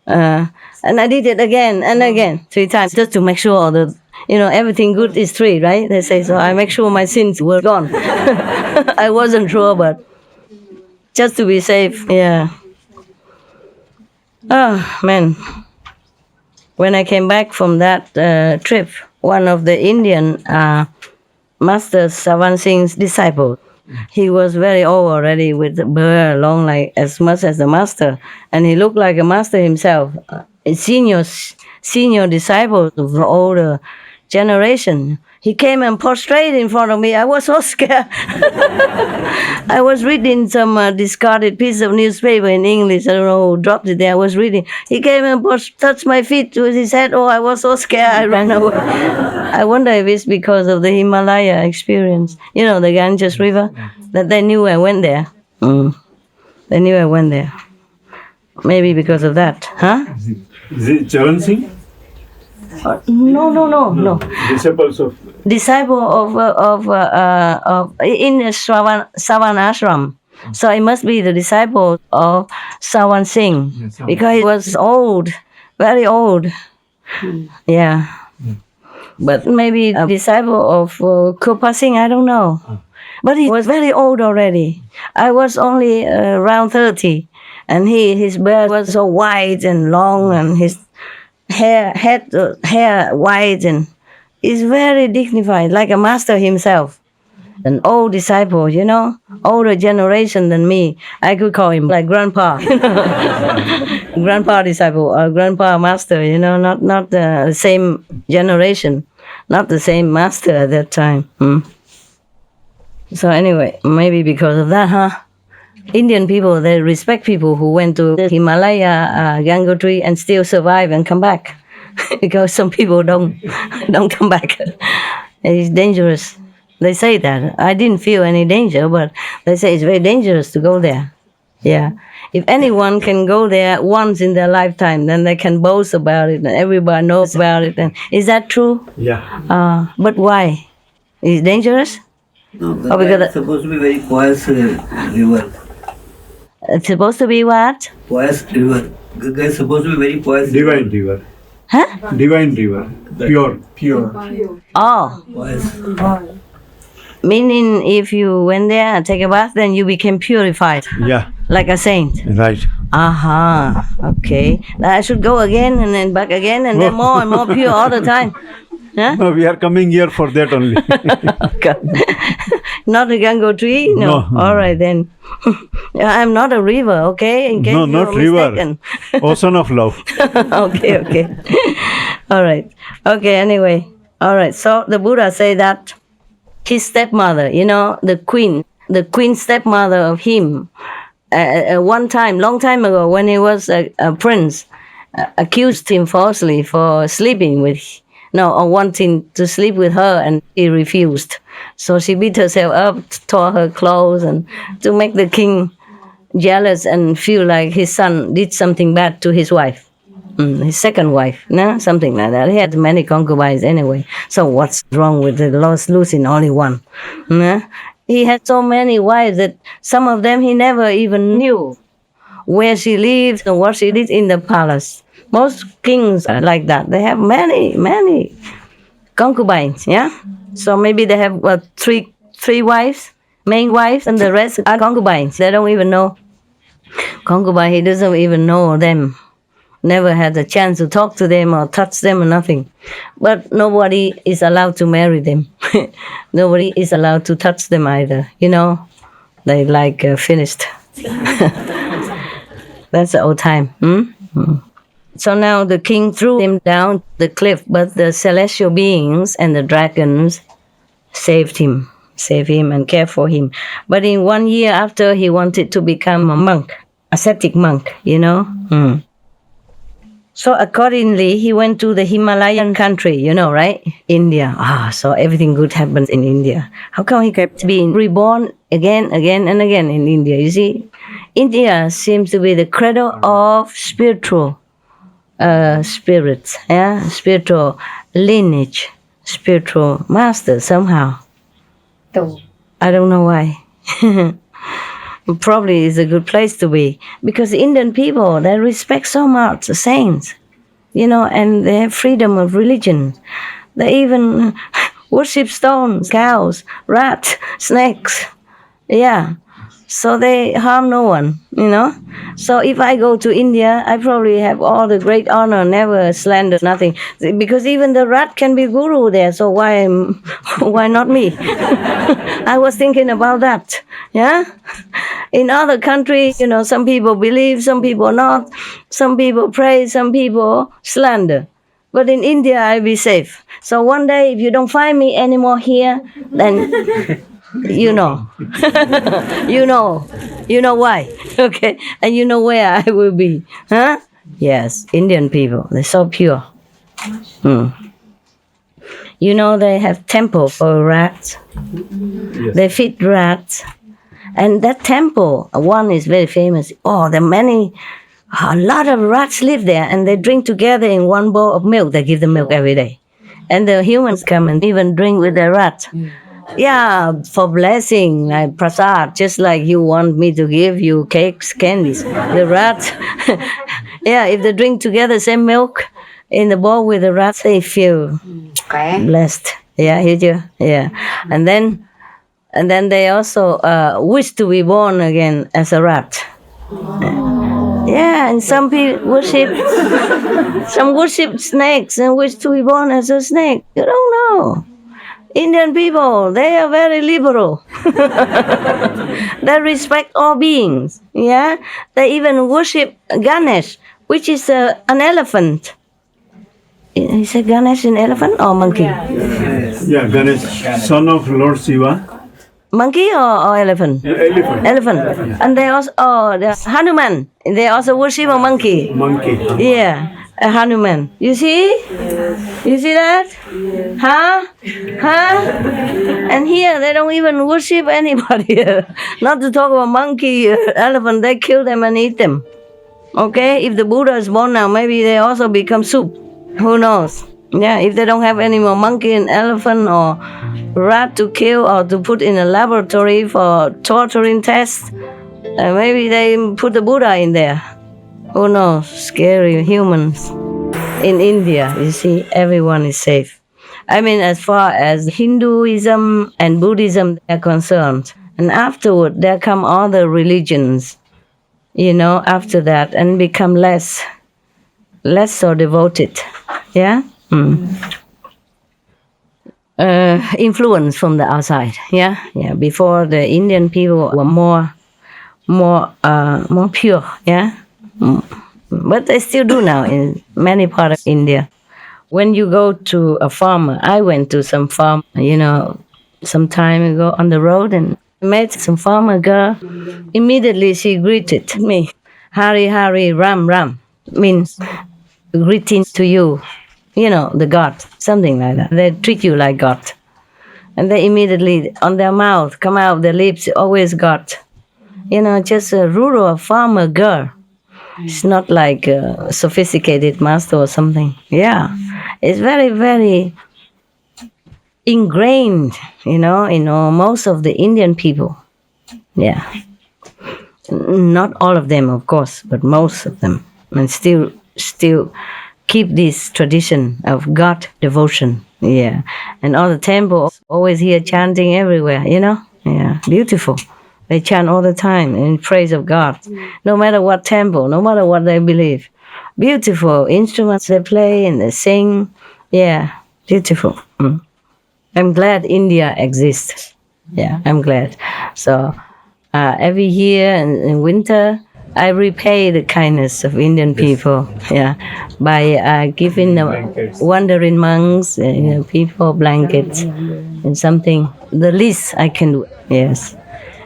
And I did it again and again, 3 times, just to make sure that, everything good is 3, right? They say, so I make sure my sins were gone. I wasn't sure, but just to be safe, yeah. Oh, man. When I came back from that trip, one of the Indian Master Savan Singh's disciples, he was very old already with the hair long like as much as the master, and he looked like a master himself. A senior disciple of the older generation. He came and prostrated in front of me. I was so scared. I was reading some discarded piece of newspaper in English. I don't know who dropped it there. I was reading. He came and touched my feet with his head. Oh, I was so scared. I ran away. I wonder if it's because of the Himalaya experience. The Ganges River, that they knew I went there. They knew I went there. Maybe because of that. Huh? Is it Charan Singh? No. Disciple of in Savan ashram. So it must be the disciple of Savan Singh because he was old, very old. Yeah. But maybe a disciple of Kirpa Singh, I don't know. But he was very old already. I was only around 30. And his beard was so wide and long, and his hair wide, and he's very dignified, like a master himself. An old disciple, older generation than me. I could call him like grandpa, grandpa disciple or grandpa master, not the same generation, not the same master at that time. So anyway, maybe because of that, huh? Indian people, they respect people who went to the Himalaya, Gangotri, and still survive and come back. Because some people don't come back. It's dangerous. They say that. I didn't feel any danger, but they say it's very dangerous to go there. Yeah. If anyone can go there once in their lifetime, then they can boast about it and everybody knows about it. And is that true? Yeah. But why? Is it dangerous? No, it's supposed to be very pious river. It's supposed to be what? Pious river. Ganga is supposed to be very pious. Divine river. Huh? Divine river. Pure. Oh. Pious. Meaning if you went there and take a bath, then you became purified. Yeah. Like a saint. Right. Aha. Okay. I should go again and then back again and then more and more pure all the time. Huh? No, we are coming here for that only. Not a Gangotri? No. All right then. I'm not a river, okay? In case no, not river. Ocean of love. Okay. All right. Okay, anyway. All right. So the Buddha say that his stepmother, the queen stepmother of him, one time, long time ago, when he was a prince, accused him falsely for sleeping with or wanting to sleep with her, and he refused. So she beat herself up, tore her clothes, and to make the king jealous and feel like his son did something bad to his wife, his second wife, something like that. He had many concubines anyway. So what's wrong with the losing only one? He had so many wives that some of them he never even knew where she lived and what she did in the palace. Most kings are like that. They have many concubines, yeah? So maybe they have three wives, main wives, and the rest are concubines. They don't even know. Concubine, he doesn't even know them. Never had a chance to talk to them or touch them or nothing. But nobody is allowed to marry them. Nobody is allowed to touch them either. They finished. That's the old time. So now the king threw him down the cliff, but the celestial beings and the dragons saved him and cared for him. But in 1 year after, he wanted to become a monk, ascetic monk, So accordingly, he went to the Himalayan country, right? India. So everything good happens in India. How come he kept being reborn again and again in India? You see, India seems to be the cradle of spiritual spirits, spiritual lineage, spiritual master somehow. I don't know why. Probably is a good place to be because the Indian people, they respect so much the saints, and they have freedom of religion. They even worship stones, cows, rats, snakes. Yeah. So they harm no one, So if I go to India, I probably have all the great honor, never slander, nothing. Because even the rat can be guru there, so why not me? I was thinking about that, yeah? In other countries, some people believe, some people not. Some people pray, some people slander. But in India, I'll be safe. So one day, if you don't find me anymore here, then... You know why, okay? And you know where I will be, huh? Yes, Indian people, they're so pure. They have temple for rats. Yes. They feed rats. And that temple, one is very famous. Oh, there are many A lot of rats live there, and they drink together in one bowl of milk. They give them milk every day. And the humans come and even drink with the rats. Yeah, for blessing, like prasad, just like you want me to give you cakes, candies. The rats, yeah, if they drink together same milk in the bowl with the rats, they feel blessed. Yeah, hear you? Yeah. And then they also wish to be born again as a rat. Yeah, and some people worship snakes and wish to be born as a snake. You don't know. Indian people, they are very liberal. They respect all beings. Yeah, they even worship Ganesh, which is an elephant. Is it Ganesh an elephant or monkey? Yeah, Ganesh, son of Lord Shiva. Monkey or elephant? Elephant. And they also, the Hanuman. They also worship a monkey. Monkey. Yeah, a Hanuman. You see? You see that? Huh? And here they don't even worship anybody. Not to talk about monkey, elephant. They kill them and eat them. Okay? If the Buddha is born now, maybe they also become soup. Who knows? Yeah, if they don't have any more monkey and elephant or rat to kill or to put in a laboratory for torturing tests, maybe they put the Buddha in there. Who knows? Scary humans. In India, you see, everyone is safe. I mean, as far as Hinduism and Buddhism are concerned. And afterward, there come other religions, after that, and become less so devoted. Yeah? Influence from the outside. Yeah. Before, the Indian people were more pure. Yeah. But they still do now in many parts of India. When you go to a farmer, I went to some farm, some time ago on the road and met some farmer girl. Immediately she greeted me. Hari Hari Ram Ram means greetings to you. The God, something like that. They treat you like God. And they immediately, on their mouth, come out, their lips, always God. Just a rural farmer girl. It's not like a sophisticated master or something. Yeah. It's very, very ingrained, in most of the Indian people. Yeah. Not all of them, of course, but most of them. And still keep this tradition of God devotion. Yeah. And all the temples, always hear chanting everywhere, Yeah. Beautiful. They chant all the time in praise of God. No matter what temple, no matter what they believe. Beautiful instruments they play and they sing. Yeah. Beautiful. I'm glad India exists. Yeah, I'm glad. So every year in winter, I repay the kindness of Indian people, by giving the wandering monks, people blankets and something. The least I can do, yes.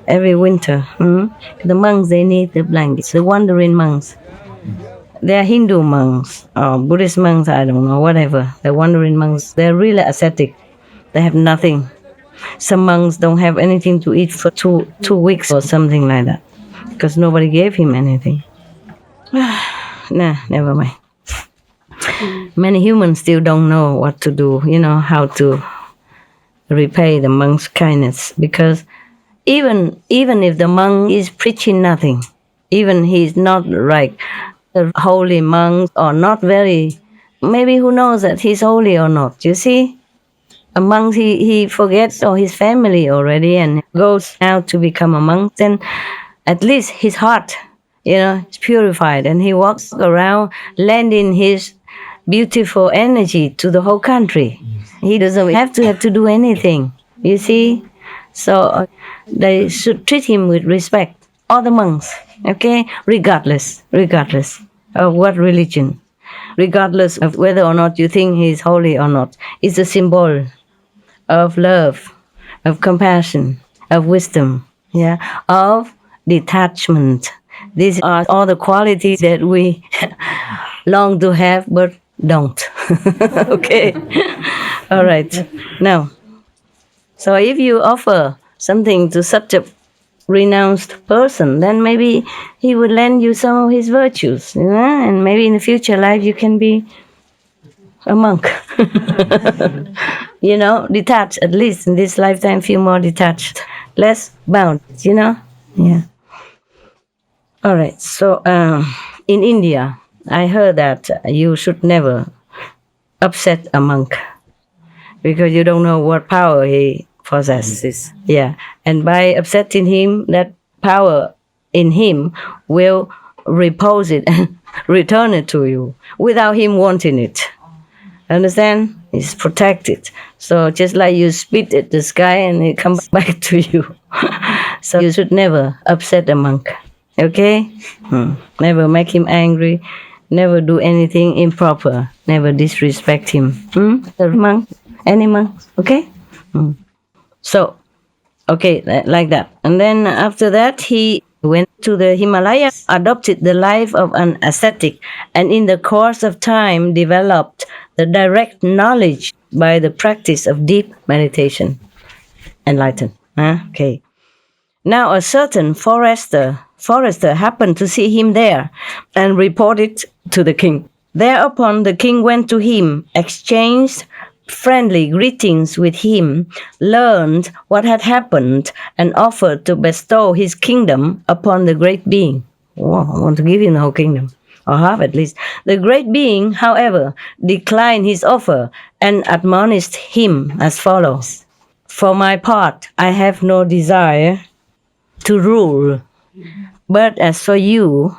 Every winter, the monks, they need the blankets. The wandering monks, they're Hindu monks or Buddhist monks, I don't know, whatever. The wandering monks, they're really ascetic. They have nothing. Some monks don't have anything to eat for two weeks or something like that. Because nobody gave him anything. Nah, never mind. Many humans still don't know what to do, how to repay the monk's kindness. Because even if the monk is preaching nothing, even he's not like a holy monk or not very, maybe who knows that he's holy or not, you see? A monk, he forgets all his family already and goes out to become a monk, then at least his heart, is purified and he walks around lending his beautiful energy to the whole country. He doesn't have to do anything, you see? So they should treat him with respect, all the monks, okay? Regardless of what religion, regardless of whether or not you think he's holy or not. It's a symbol of love, of compassion, of wisdom, of detachment. These are all the qualities that we long to have but don't. Okay? All right. Now, so if you offer something to such a renounced person, then maybe he would lend you some of his virtues, and maybe in the future life you can be a monk. Detached, at least in this lifetime, feel more detached, less bound, Yeah. All right, so in India, I heard that you should never upset a monk because you don't know what power he possesses. Yeah, and by upsetting him, that power in him will repose it and return it to you without him wanting it. Understand? It's protected. So just like you spit at the sky and it comes back to you. So you should never upset a monk. Okay? Never make him angry. Never do anything improper. Never disrespect him. The monk, any monk. Okay? So, okay, like that. And then after that, he went to the Himalayas, adopted the life of an ascetic, and in the course of time developed the direct knowledge by the practice of deep meditation. Enlightened. Okay. Now a certain forester happened to see him there and reported to the king. Thereupon the king went to him, exchanged friendly greetings with him, learned what had happened, and offered to bestow his kingdom upon the great being. Oh, I want to give him the whole kingdom, or half at least. The great being, however, declined his offer and admonished him as follows. For my part, I have no desire to rule, but as for you,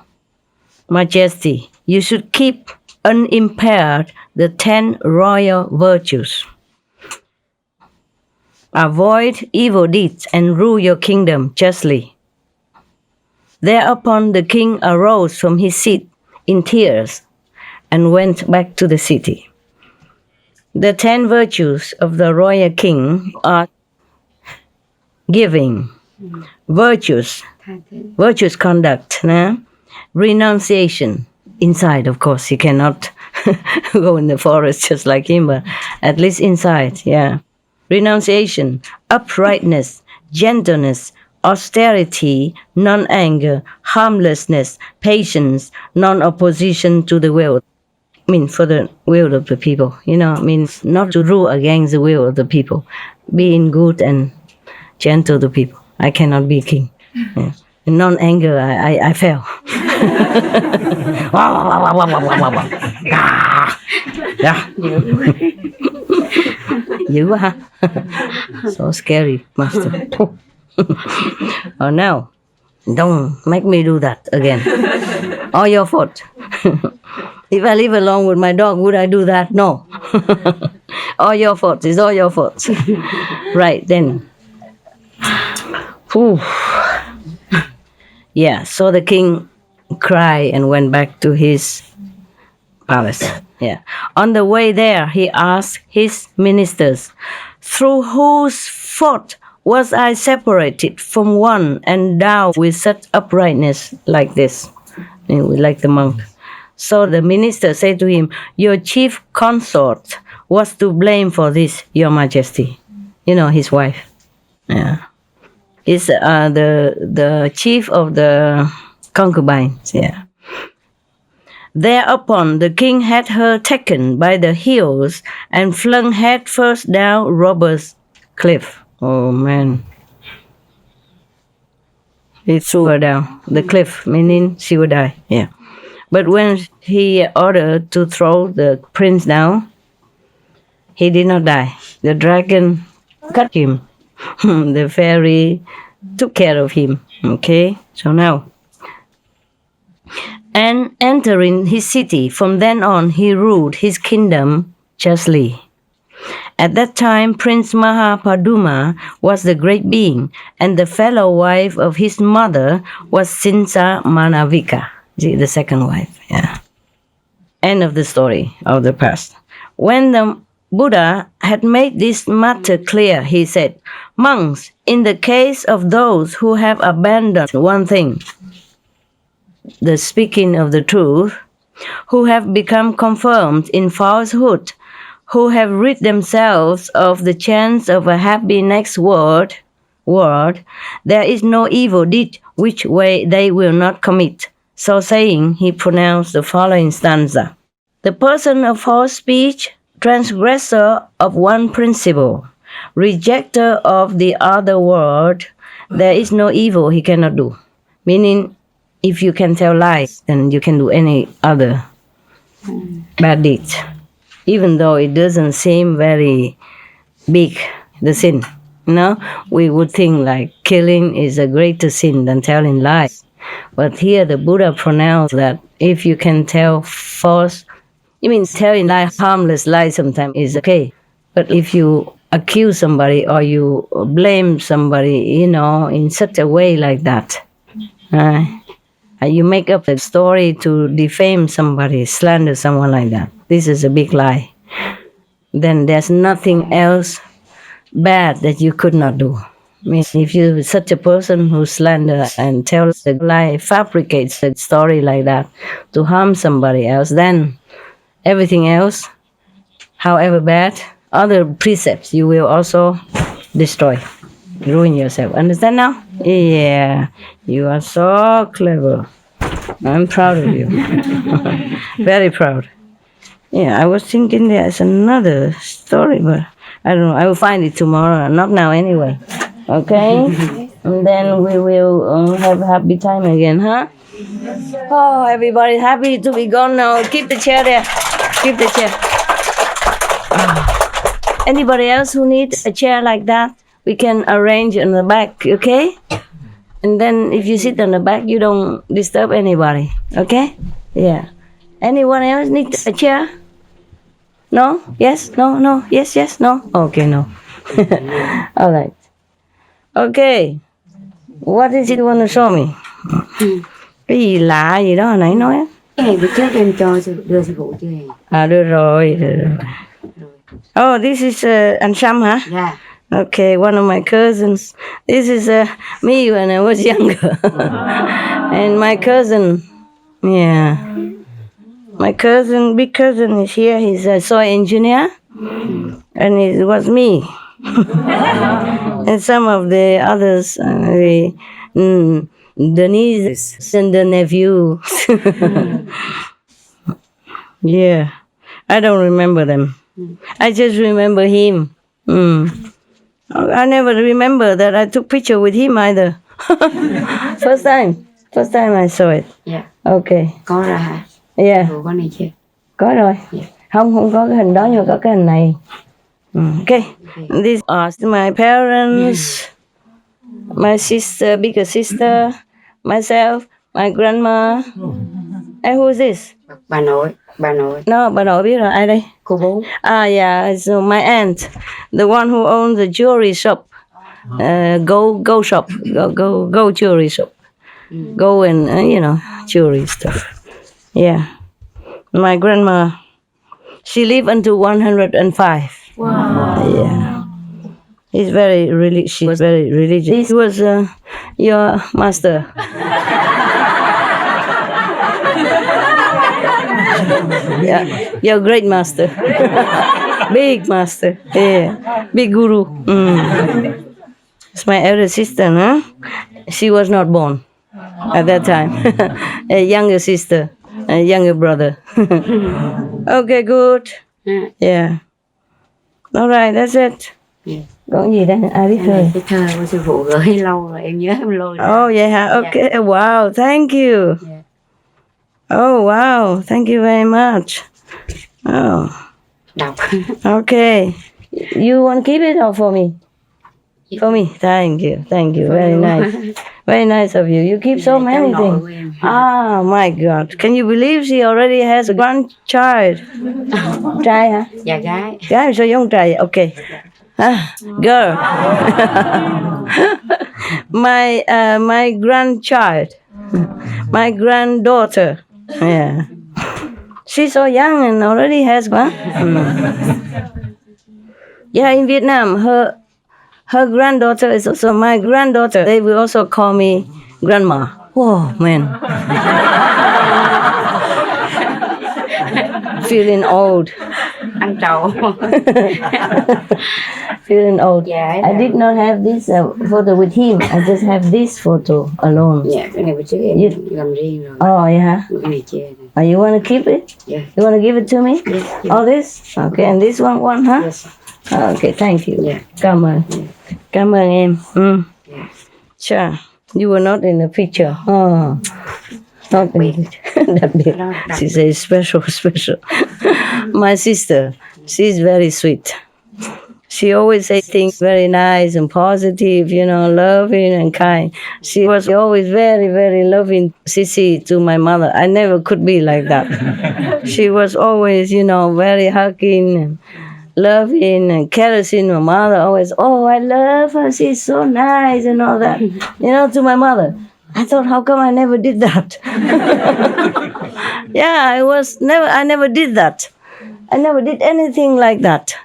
Majesty, you should keep unimpaired the 10 royal virtues. Avoid evil deeds and rule your kingdom justly. Thereupon the king arose from his seat in tears and went back to the city. The 10 virtues of the royal king are giving, virtuous conduct, renunciation. Inside, of course, you cannot go in the forest just like him, but at least inside, yeah. Renunciation, uprightness, gentleness, austerity, non-anger, harmlessness, patience, non-opposition to the will. I mean, for the will of the people, means not to rule against the will of the people. Being good and gentle to people. I cannot be king. Yeah. In non-anger, I fail. Yeah. You are so scary, master. Oh no, don't make me do that again. All your fault. If I live alone with my dog, would I do that? No. All your fault. It's all your fault. Right then. Whew. Yeah, so the king cried and went back to his palace. Yeah. On the way there, he asked his ministers, through whose fault was I separated from one endowed with such uprightness like this? Like the monk. So the minister said to him, your chief consort was to blame for this, your majesty. His wife. Yeah. Is the chief of the concubines, yeah. Thereupon the king had her taken by the heels and flung headfirst down robber's cliff. Oh man. He threw her down the cliff, meaning she would die, yeah. But when he ordered to throw the prince down, he did not die. The dragon cut him. The fairy took care of him. Okay, so now. And entering his city, from then on he ruled his kingdom justly. At that time, Prince Mahapaduma was the great being, and the fellow wife of his mother was Cinca Manavika, the second wife. Yeah. End of the story of the past. When the Buddha had made this matter clear, he said, monks, in the case of those who have abandoned one thing, the speaking of the truth, who have become confirmed in falsehood, who have rid themselves of the chance of a happy next world, world, there is no evil deed which way they will not commit. So saying, he pronounced the following stanza. The person of false speech, transgressor of one principle, rejecter of the other world, there is no evil he cannot do. Meaning, if you can tell lies, then you can do any other bad deed. Even though it doesn't seem very big, the sin. We would think like killing is a greater sin than telling lies. But here the Buddha pronounced that if you can tell false, telling lies, harmless lies sometimes is okay. But if you accuse somebody or you blame somebody, in such a way like that, you make up a story to defame somebody, slander someone like that. This is a big lie. Then there's nothing else bad that you could not do. If you're such a person who slander and tells a lie, fabricates a story like that to harm somebody else, then everything else, however bad, other precepts you will also destroy, ruin yourself. Understand now? Yeah, you are so clever. I'm proud of you. Very proud. Yeah, I was thinking there's another story, but I don't know. I will find it tomorrow. Not now anyway. Okay? And then we will have a happy time again, huh? Oh, everybody's happy to be gone now. Keep the chair there. Keep the chair. Anybody else who needs a chair like that, we can arrange in the back, okay? And then if you sit on the back, you don't disturb anybody, okay? Yeah. Anyone else needs a chair? No? Yes? No? No? Yes? Yes? No? Okay, no. All right. Okay. What is it you want to show me? Cái gì lạ gì đó hồi nãy nói á? Cái bữa trước em đưa sư phụ chưa hề? Đưa rồi. Oh, this is Ansham, hả? Yeah. Okay, one of my cousins. This is me when I was younger. And my cousin, yeah. My cousin, big cousin is here. He's a soil engineer. And it was me. And some of the others, the nieces and the nephew. Yeah, I don't remember them. I just remember him. I never remember that I took picture with him either. First time I saw it. Yeah. Okay. Có rồi hả? Yeah. Có này chưa? Có rồi. Yeah. Không có cái hình đó nhưng mà có cái hình này. Okay. These are my parents, my sister, bigger sister, myself, my grandma. And who is this? Bà nội. No, bà nội biết rồi. Ai đây? Cô bố. Yeah, so my aunt, the one who owns the jewelry shop. Go shop. Go jewelry shop. Go and, jewelry stuff. Yeah. My grandma, she lived until 105. Wow. Yeah. She was very religious. He was your master. Yeah, your great master. Big master. Yeah. Big guru. It's my elder sister, huh? She was not born at that time. A younger sister, a younger brother. Okay, good. Yeah. All right, that's it. Yeah. Có gì đây? Ai biết thôi? Cái thơ của sư phụ gửi lâu rồi, em nhớ em lôi. Oh, vậy hả? Okay. Wow, thank you. Yeah. Oh, wow, thank you very much. Oh. Đọc. Okay. You want to keep it or for me? For me. Thank you. Very nice. Very nice of you. You keep so many things. Ah, my God. Can you believe she already has a grandchild? Trai hả? Dạ gái. Gái sao giống trai? Okay. Girl. My grandchild. My granddaughter. Yeah. She's so young and already has one. Yeah, in Vietnam, her granddaughter is also my granddaughter. They will also call me grandma. Whoa, man. Feeling old. ăn trầu. Feeling old. Yeah, I did not have this photo with him. I just have this photo alone. Dạ, cái này bữa trước em làm riêng rồi. Oh, yeah. Cái này chê này. Oh, you want to keep it? Yeah. You want to give it to me? Yes. All this? Okay, and this one, huh? Yes. Okay, thank you. Yeah. Cảm ơn. Cảm ơn em. Yeah. Sure. You were not in the picture. Oh. Not in the picture. That big. She says special. My sister, she's very sweet. She always says things very nice and positive, loving and kind. She was always very, very loving Sissy to my mother. I never could be like that. She was always, very hugging and loving and caressing my mother. Always, oh, I love her. She's so nice and all that. To my mother. I thought, how come I never did that? Yeah, I never did that. I never did anything like that.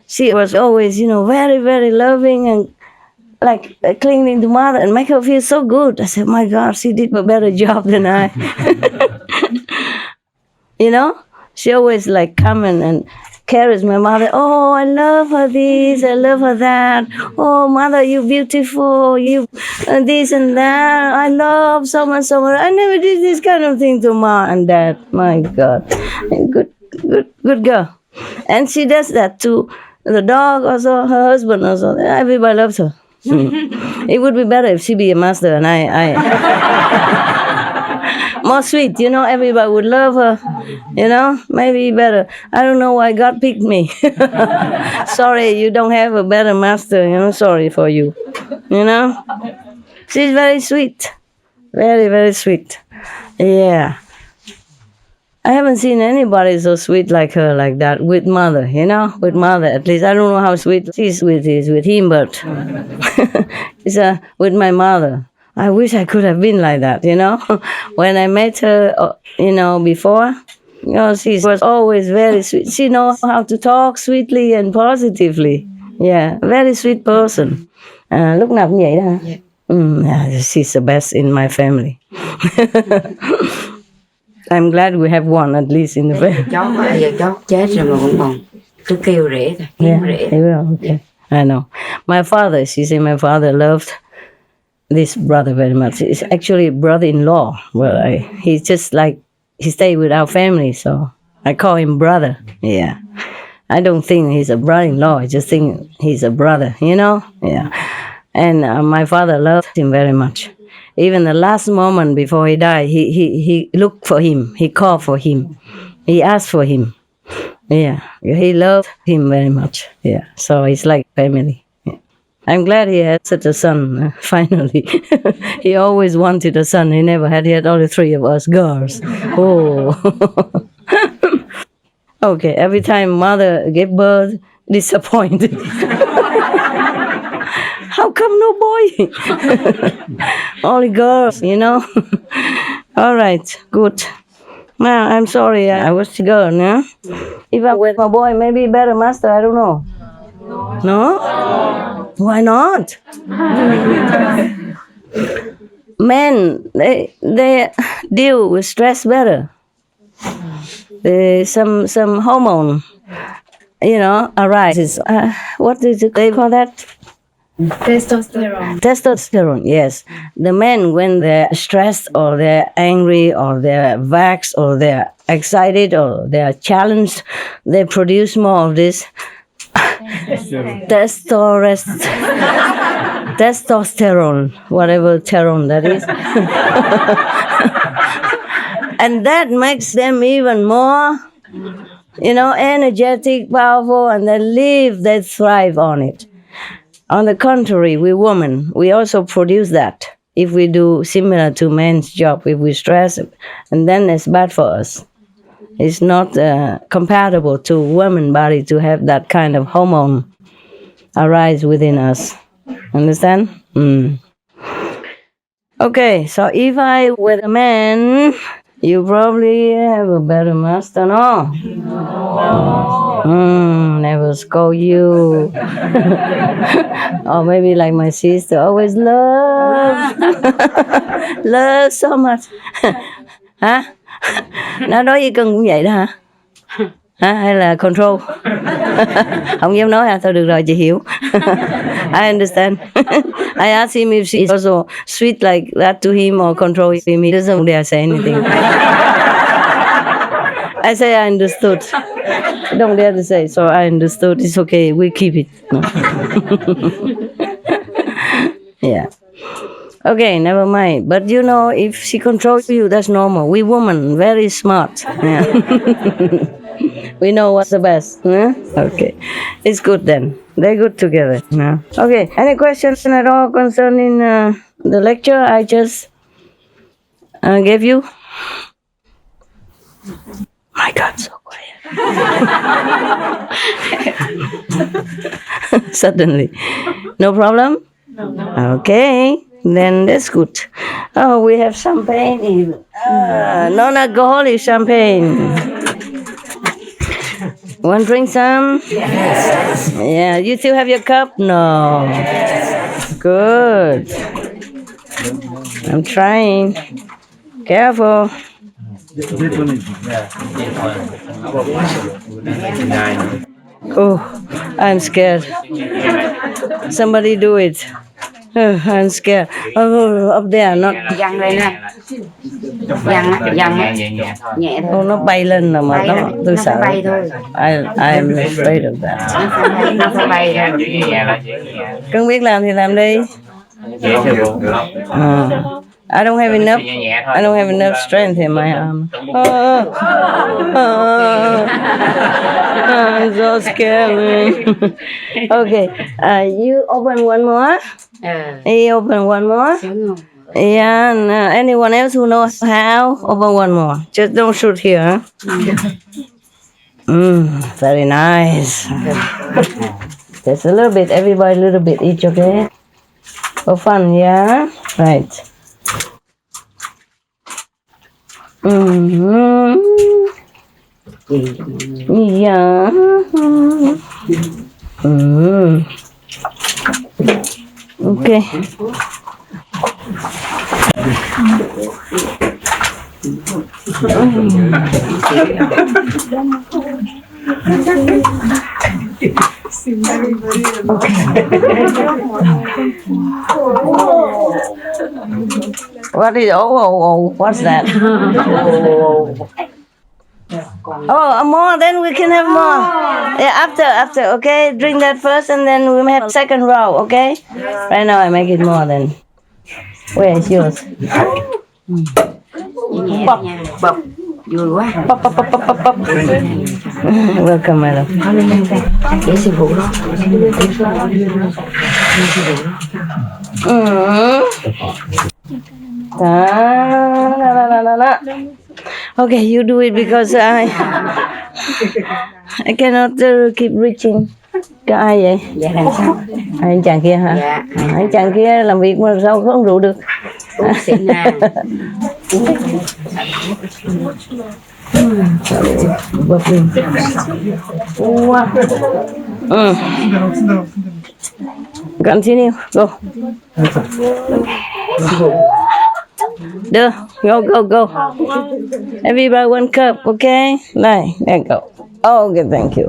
She was always, very, very loving and like clinging to mother and make her feel so good. I said, my God, she did a better job than I. She always like come and carries my mother. Oh, I love her this, I love her that. Oh, mother, you beautiful, you this and that. I love so much. I never did this kind of thing to mom and dad. My God, good girl. And she does that to the dog also, her husband also. Everybody loves her. It would be better if she be a master and I more sweet, everybody would love her, maybe better. I don't know why God picked me. Sorry, you don't have a better master, sorry for you, She's very sweet, very, very sweet, yeah. I haven't seen anybody so sweet like her, like that, with mother, with mother. At least I don't know how sweet she's with him, but it's with my mother. I wish I could have been like that, When I met her, before, she was always very sweet. She knows how to talk sweetly and positively. Yeah, very sweet person. Lúc nào cũng vậy đó hả? Yeah, she's the best in my family. I'm glad we have one at least in the family. Giờ chó chết rồi mà cũng còn cứ kêu rễ thôi, Yeah, rễ. okay. I know. She said my father loved this brother very much. He's actually a brother-in-law. Well, he's just like, he stayed with our family, so I call him brother. Yeah. I don't think he's a brother-in-law. I just think he's a brother, Yeah. And my father loved him very much. Even the last moment before he died, he looked for him. He called for him. He asked for him. Yeah. He loved him very much. Yeah. So it's like family. I'm glad he had such a son, finally. He always wanted a son. He never had. He had only 3 of us girls. Oh. Okay, every time mother gave birth, disappointed. How come no boy? Only girls, All right, good. Now, I'm sorry, I was a girl, yeah? If I were a boy, maybe better master, I don't know. No? Why not? Men, they deal with stress better. Some hormone, arises. What did they call that? Testosterone, yes. The men, when they're stressed or they're angry or they're vexed or they're excited or they're challenged, they produce more of this testosterone, whatever terone that is. And that makes them even more, energetic, powerful, and they thrive on it. On the contrary, we women, we also produce that if we do similar to men's job, if we stress, and then it's bad for us. It's not compatible to women's body to have that kind of hormone arise within us. Understand? Okay, so if I were a man, you probably have a better master, no? Never scold you. Or maybe like my sister, always love. Love so much. Hả? Nó nói với cưng cũng vậy đó hả? Hả? Hay là control? Không dám nói hả? Thôi được rồi, chị hiểu. I understand. I asked him if she's also sweet like that to him or control him. He doesn't dare say anything. I say I understood. Don't dare to say, so I understood. It's okay. We keep it. No. Yeah. Okay, never mind. But you know, if she controls you, that's normal. We women, very smart. Yeah. We know what's the best. Huh? Okay. It's good then. They're good together. Yeah. Okay. Any questions at all concerning the lecture I just gave you? My God, so quiet. Suddenly. No problem? Okay. Then that's good. Oh, we have champagne even. Non-alcoholic champagne. Want to drink some? Yes. Yeah. You still have your cup? No. Good. I'm trying. Careful. Oh, I'm scared. Somebody do it. I'm scared. Oh, up there, not. Dằn lên nè. Dằn nhẹ thôi. Oh, nó bay lên là mà Bay nó lên, tôi nó sợ. phải bay thôi. I'm afraid of that. Nó phải bay ra. Cưng biết làm thì làm đi. I don't have enough. I don't have enough strength in my arm. I'm so scared. Okay, you open one more. You open one more. Yeah, and anyone else who knows how, open one more. Just don't shoot here. Very nice. Just a little bit, everybody a little bit each, okay? For fun, yeah? Right. Yeah. Okay. What is what's that? Oh, more, then we can have more. Yeah, after, okay? Drink that first and then we may have second row, okay? Right now I make it more then. Where is yours? Pop. Bập. Vui quá. Pop. Welcome, madam. Để sư phụ đó. Okay, you do it because I cannot keep reaching. Cái ai vậy? Dạ làm sao? Anh chàng kia hả? Dạ. Anh chàng kia làm việc mà sao không rượu được? Uống xịn à. Continue, go. Go. Everybody one cup, okay? Này, there go. Oh, okay, thank you.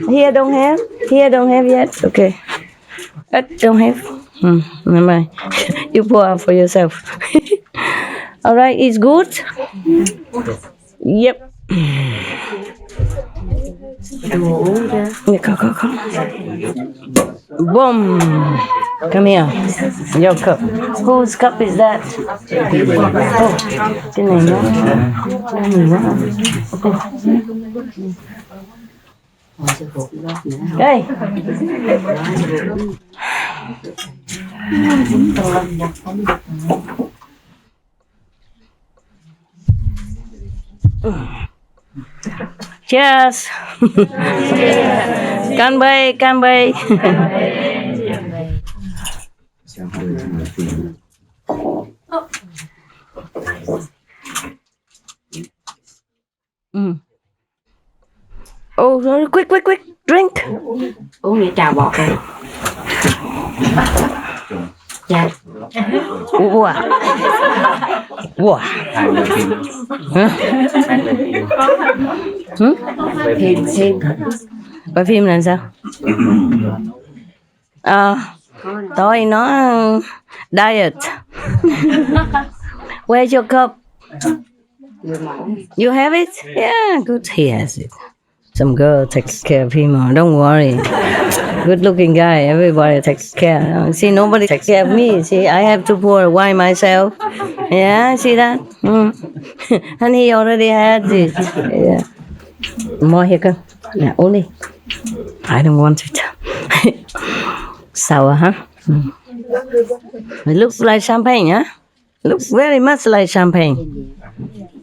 Here don't have yet. Okay. Don't have. Never mind. You pour out for yourself. All right, it's good. Yep. Go. Boom. Come here. Your cup. Whose cup is that? Oh, cái này nó. Hey. Cheers. Can bay. Oh, quick, drink. Uống để trào bọt rồi. Dạ. Wow. Wow. Hả? Phim. Coi phim là sao? Tôi nó diet. Where's your cup? You have it? Yeah, good. He has it. Some girl takes care of him. Don't worry. Good looking guy. Everybody takes care. See, nobody takes care of me. See, I have to pour wine myself. Yeah, see that? And he already had it. Yeah. More here, come. Yeah, only. I don't want it. Sour, huh? It looks like champagne, huh? Looks very much like champagne.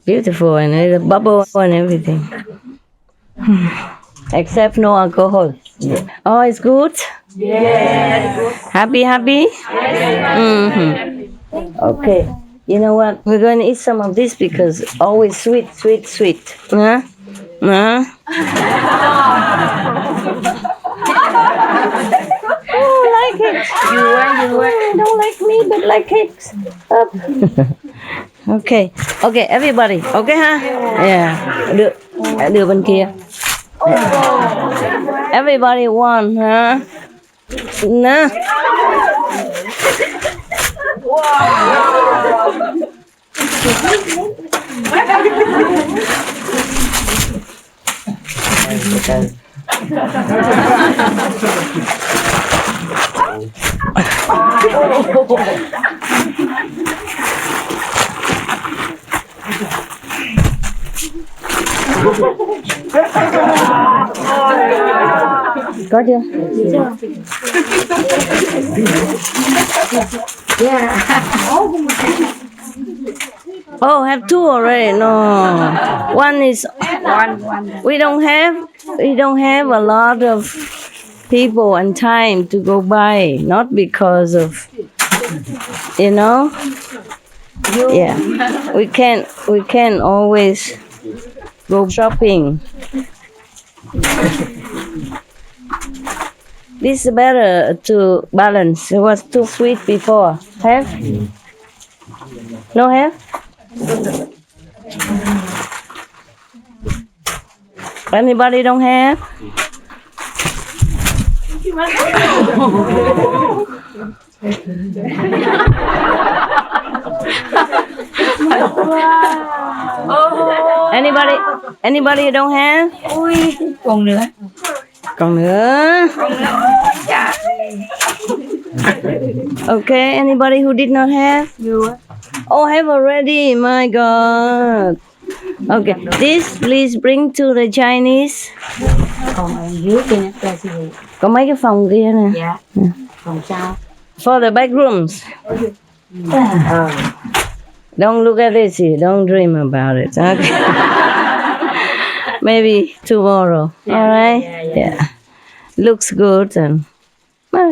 Beautiful, and it's a bubble and everything. Except no alcohol. Oh, it's good? Yes. Happy? Yes. Okay. You know what? We're going to eat some of this because always sweet. Huh? Huh? Oh, like it. You were. Don't like me, but like cakes. Up. Okay, everybody. Okay, ha? Yeah. Đưa bên kia. Everybody one, huh? No. Có chưa? Yeah. Oh, have two already? No. One is One. we don't have a lot of people and time to go by, not because of yeah. We can't always go shopping. This is better to balance. It was too sweet before. Have? No have? Anybody don't have? Anybody don't have? Còn nữa. Okay, anybody who did not have? Oh, have already. My God. Okay, this please bring to the Chinese. Còn ở dưới kia nữa là gì? Có mấy cái phòng kia nè. Dạ. Phòng sau. For the back rooms. Don't look at this here. Don't dream about it. Okay. Maybe tomorrow. All right? Yeah. Looks good and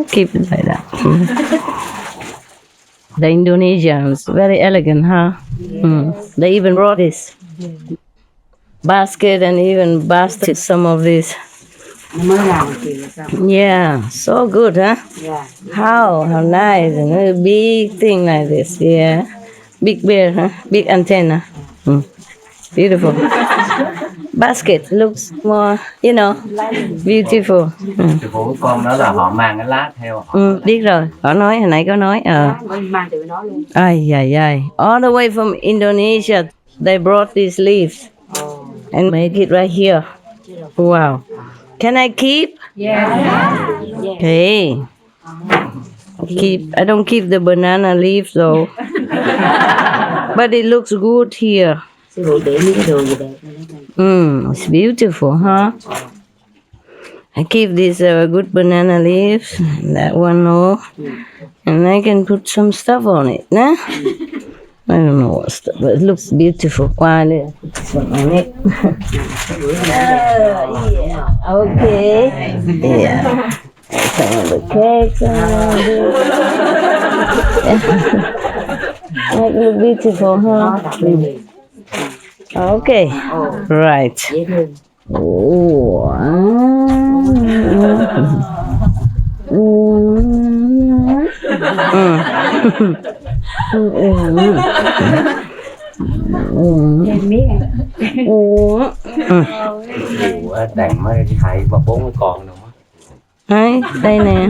keep it like that. The Indonesians, very elegant, huh? They even brought this basket and even basket some of this. Yeah, so good, huh? Yeah. How nice, and a big thing like this, yeah. Big bear, huh? Big antenna. Beautiful. Basket looks more, beautiful. Của con đó là họ mang cái lá theo. Biết rồi, họ nói, hồi nãy có nói. Mang từ nó luôn. Ai. All the way from Indonesia, they brought these leaves and made it right here. Wow. Can I keep? Yeah. Okay. I don't keep the banana leaves though. But it looks good here. It's beautiful, huh? I keep these good banana leaves. That one, no. And I can put some stuff on it, nah? I don't know what stuff, but it looks beautiful. Put this one on it. Yeah. Okay. Yeah. Some of the cakes around it. It looks beautiful, huh? Okay. Right. Oh. Đàn mới hai ba bốn cái con nữa. Đấy, đây nè.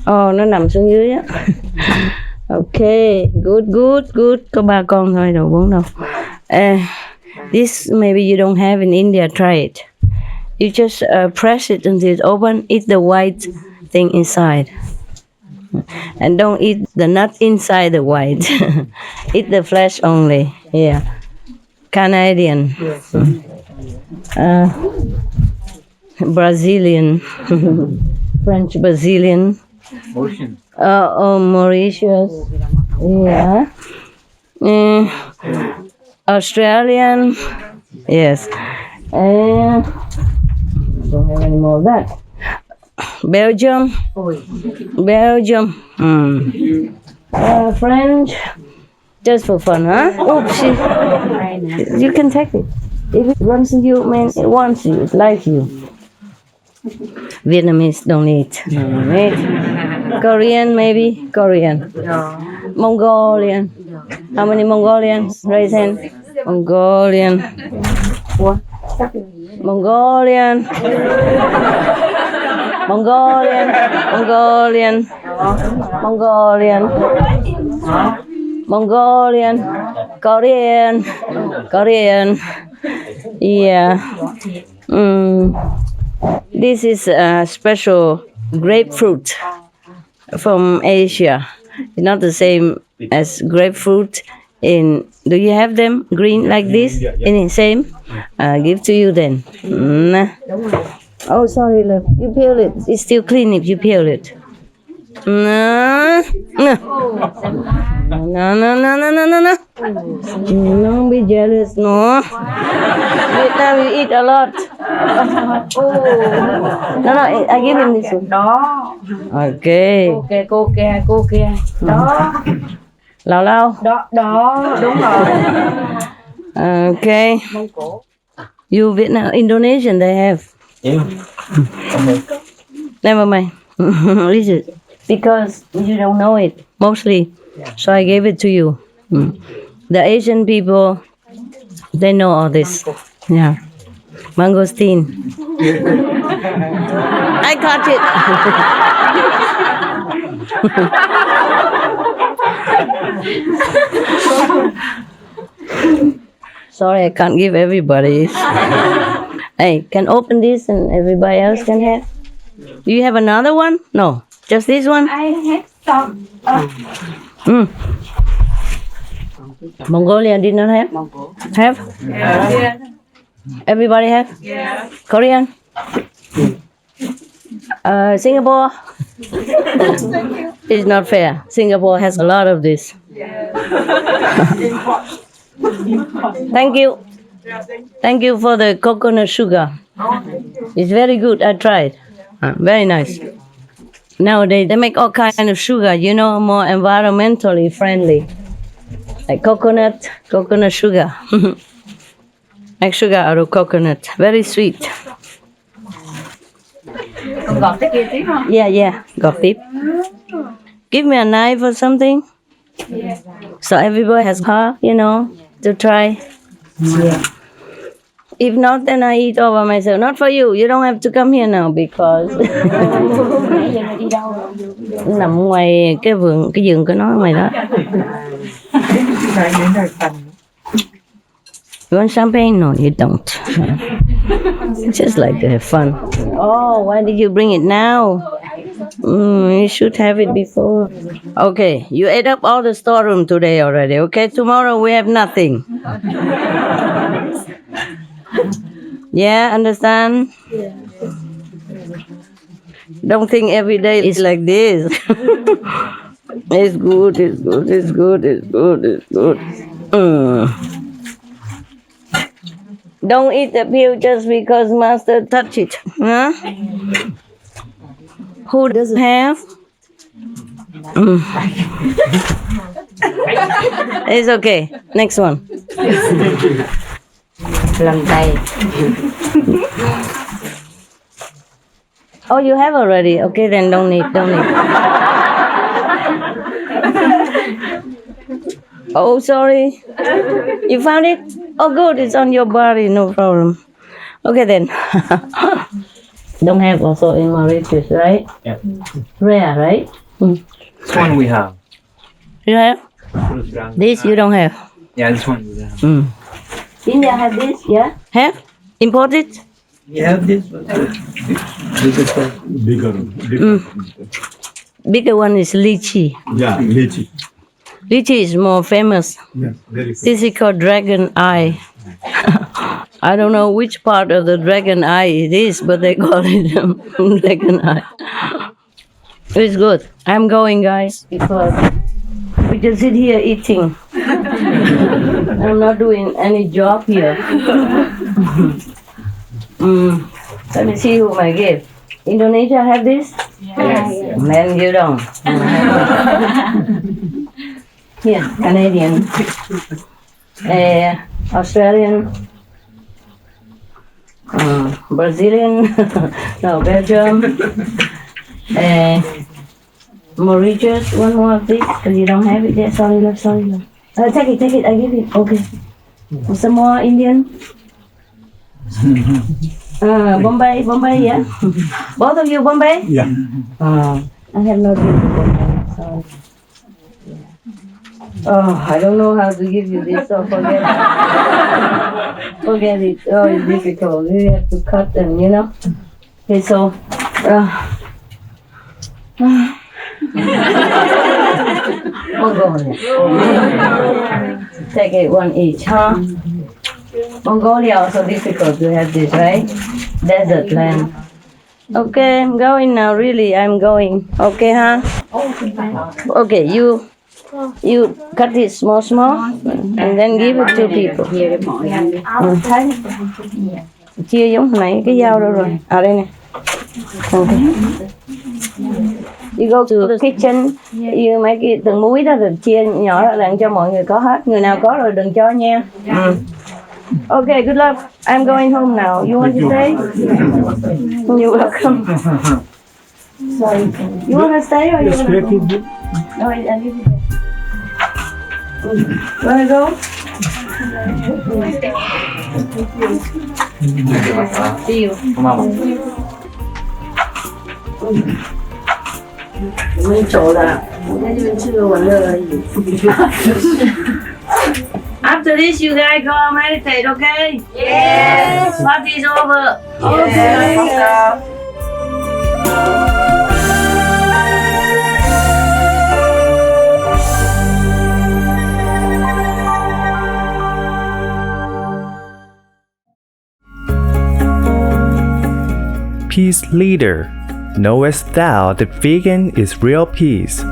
Nó nằm xuống dưới á. Ok, good. Có 3 con thôi, đâu 4 đâu. This maybe you don't have in India. Try it. You just press it until it's open. Eat the white thing inside, and don't eat the nut inside the white. Eat the flesh only. Yeah, Canadian, Brazilian, French Brazilian. Mauritius. Yeah. Australian. Yes. And don't have any more of that. Belgium. French. Just for fun, huh? Oopsie. You can take it. If it runs to you, man, it wants you. It likes you. Vietnamese don't eat. Korean, maybe? Korean. Mongolian. How many Mongolians? Raise hand. Mongolian. What? Mongolian. Korean. Yeah. This is a special grapefruit from Asia. It's not the same as grapefruit in. Do you have them green like this? In the same? Give to you then. Oh, sorry, love. You peel it. It's still clean if you peel it. No. Don't be jealous, no. Vietnam, you eat a lot. No, I give him this one. Đó. Okay. Cô kia. Đó. Lao. Đó, đúng rồi. Okay. You Vietnam, Indonesian, they have. Yeah. Never mind. Listen, because you don't know it mostly, so I gave it to you. The Asian people, they know all this. Yeah, mangosteen. I caught it. Sorry, I can't give everybody. Hey, can open this and everybody else can have. Do you have another one? No, just this one? I have some. Mongolia did not have? Have? Yeah. Everybody have? Yeah. Korean? Singapore? It's not fair. Singapore has a lot of this. Thank you. Thank you for the coconut sugar. It's very good. I tried. Very nice. Nowadays, they make all kinds of sugar, more environmentally friendly. Like coconut sugar. Make sugar out of coconut. Very sweet. Yeah. Gọt tiếp. Give me a knife or something. So everybody has car, to try. Yeah. If not, then I eat all by myself. Not for you. You don't have to come here now because nằm ngoài cái vườn của nó ngoài đó. You want champagne? No, you don't. Just like to have fun. Oh, why did you bring it now? You should have it before. Okay, you ate up all the storeroom today already. Okay, tomorrow we have nothing. Yeah, understand? Yeah. Don't think every day is like this. It's good. Don't eat the peel just because master touch it. Huh? Who doesn't have? It's okay. Next one. Lần tay. Oh, you have already? Okay, then don't need. Oh, sorry. You found it? Oh, good. It's on your body. No problem. Okay, then. Don't have also in Mauritius, right? Yeah. Rare, right? This one we have. You have? This you don't have? Yeah, this one we have. India have this, yeah? Have? Imported? We have this, but this is Bigger. Bigger one is lychee. Yeah, lychee. Lychee is more famous. Yeah, very This is called dragon eye. I don't know which part of the dragon eye it is, but they call it dragon eye. It's good. I'm going, guys, because we just sit here eating. I'm not doing any job here. Let me see who I give. Indonesia have this? Yes. Man, you don't. Here, Canadian. Australian. Brazilian. No, Belgium. Mauritius. One more of this, because you don't have it there. Sorry, love. Take it. I give it. Okay. Some more Indian. Bombay, yeah. Both of you Bombay? Yeah. I have not been to Bombay, sorry. Oh, I don't know how to give you this, so forget it. Forget it. Oh, it's difficult. You have to cut them, you know? Okay, so... Mongolia. Take it one each, huh? Mongolia also difficult to have this, right? Desert land. Okay, I'm going now, really, I'm going. Okay, huh? Okay, you cut it small, and then give it to people. Chia giống hồi nãy cái dao đâu rồi? À đây nè. Okay. You go to the kitchen, you make it từng muối đó rồi chia nhỏ ra đặng cho mọi người có hết. Người nào có rồi đừng cho nha. Okay, good luck. I'm going home now. You want to stay? You're welcome. Sorry. You want to stay or you want to go? No, I leave it there. Want to go? See you. Mình chỗ là chưa vấn đề gì. After this, you guys go meditate, okay? Yes. Party is over. Okay. Yes. Peace leader, knowest thou that vegan is real peace?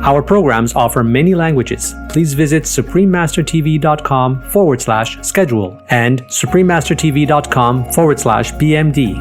Our programs offer many languages. Please visit suprememastertv.com/schedule and suprememastertv.com/BMD.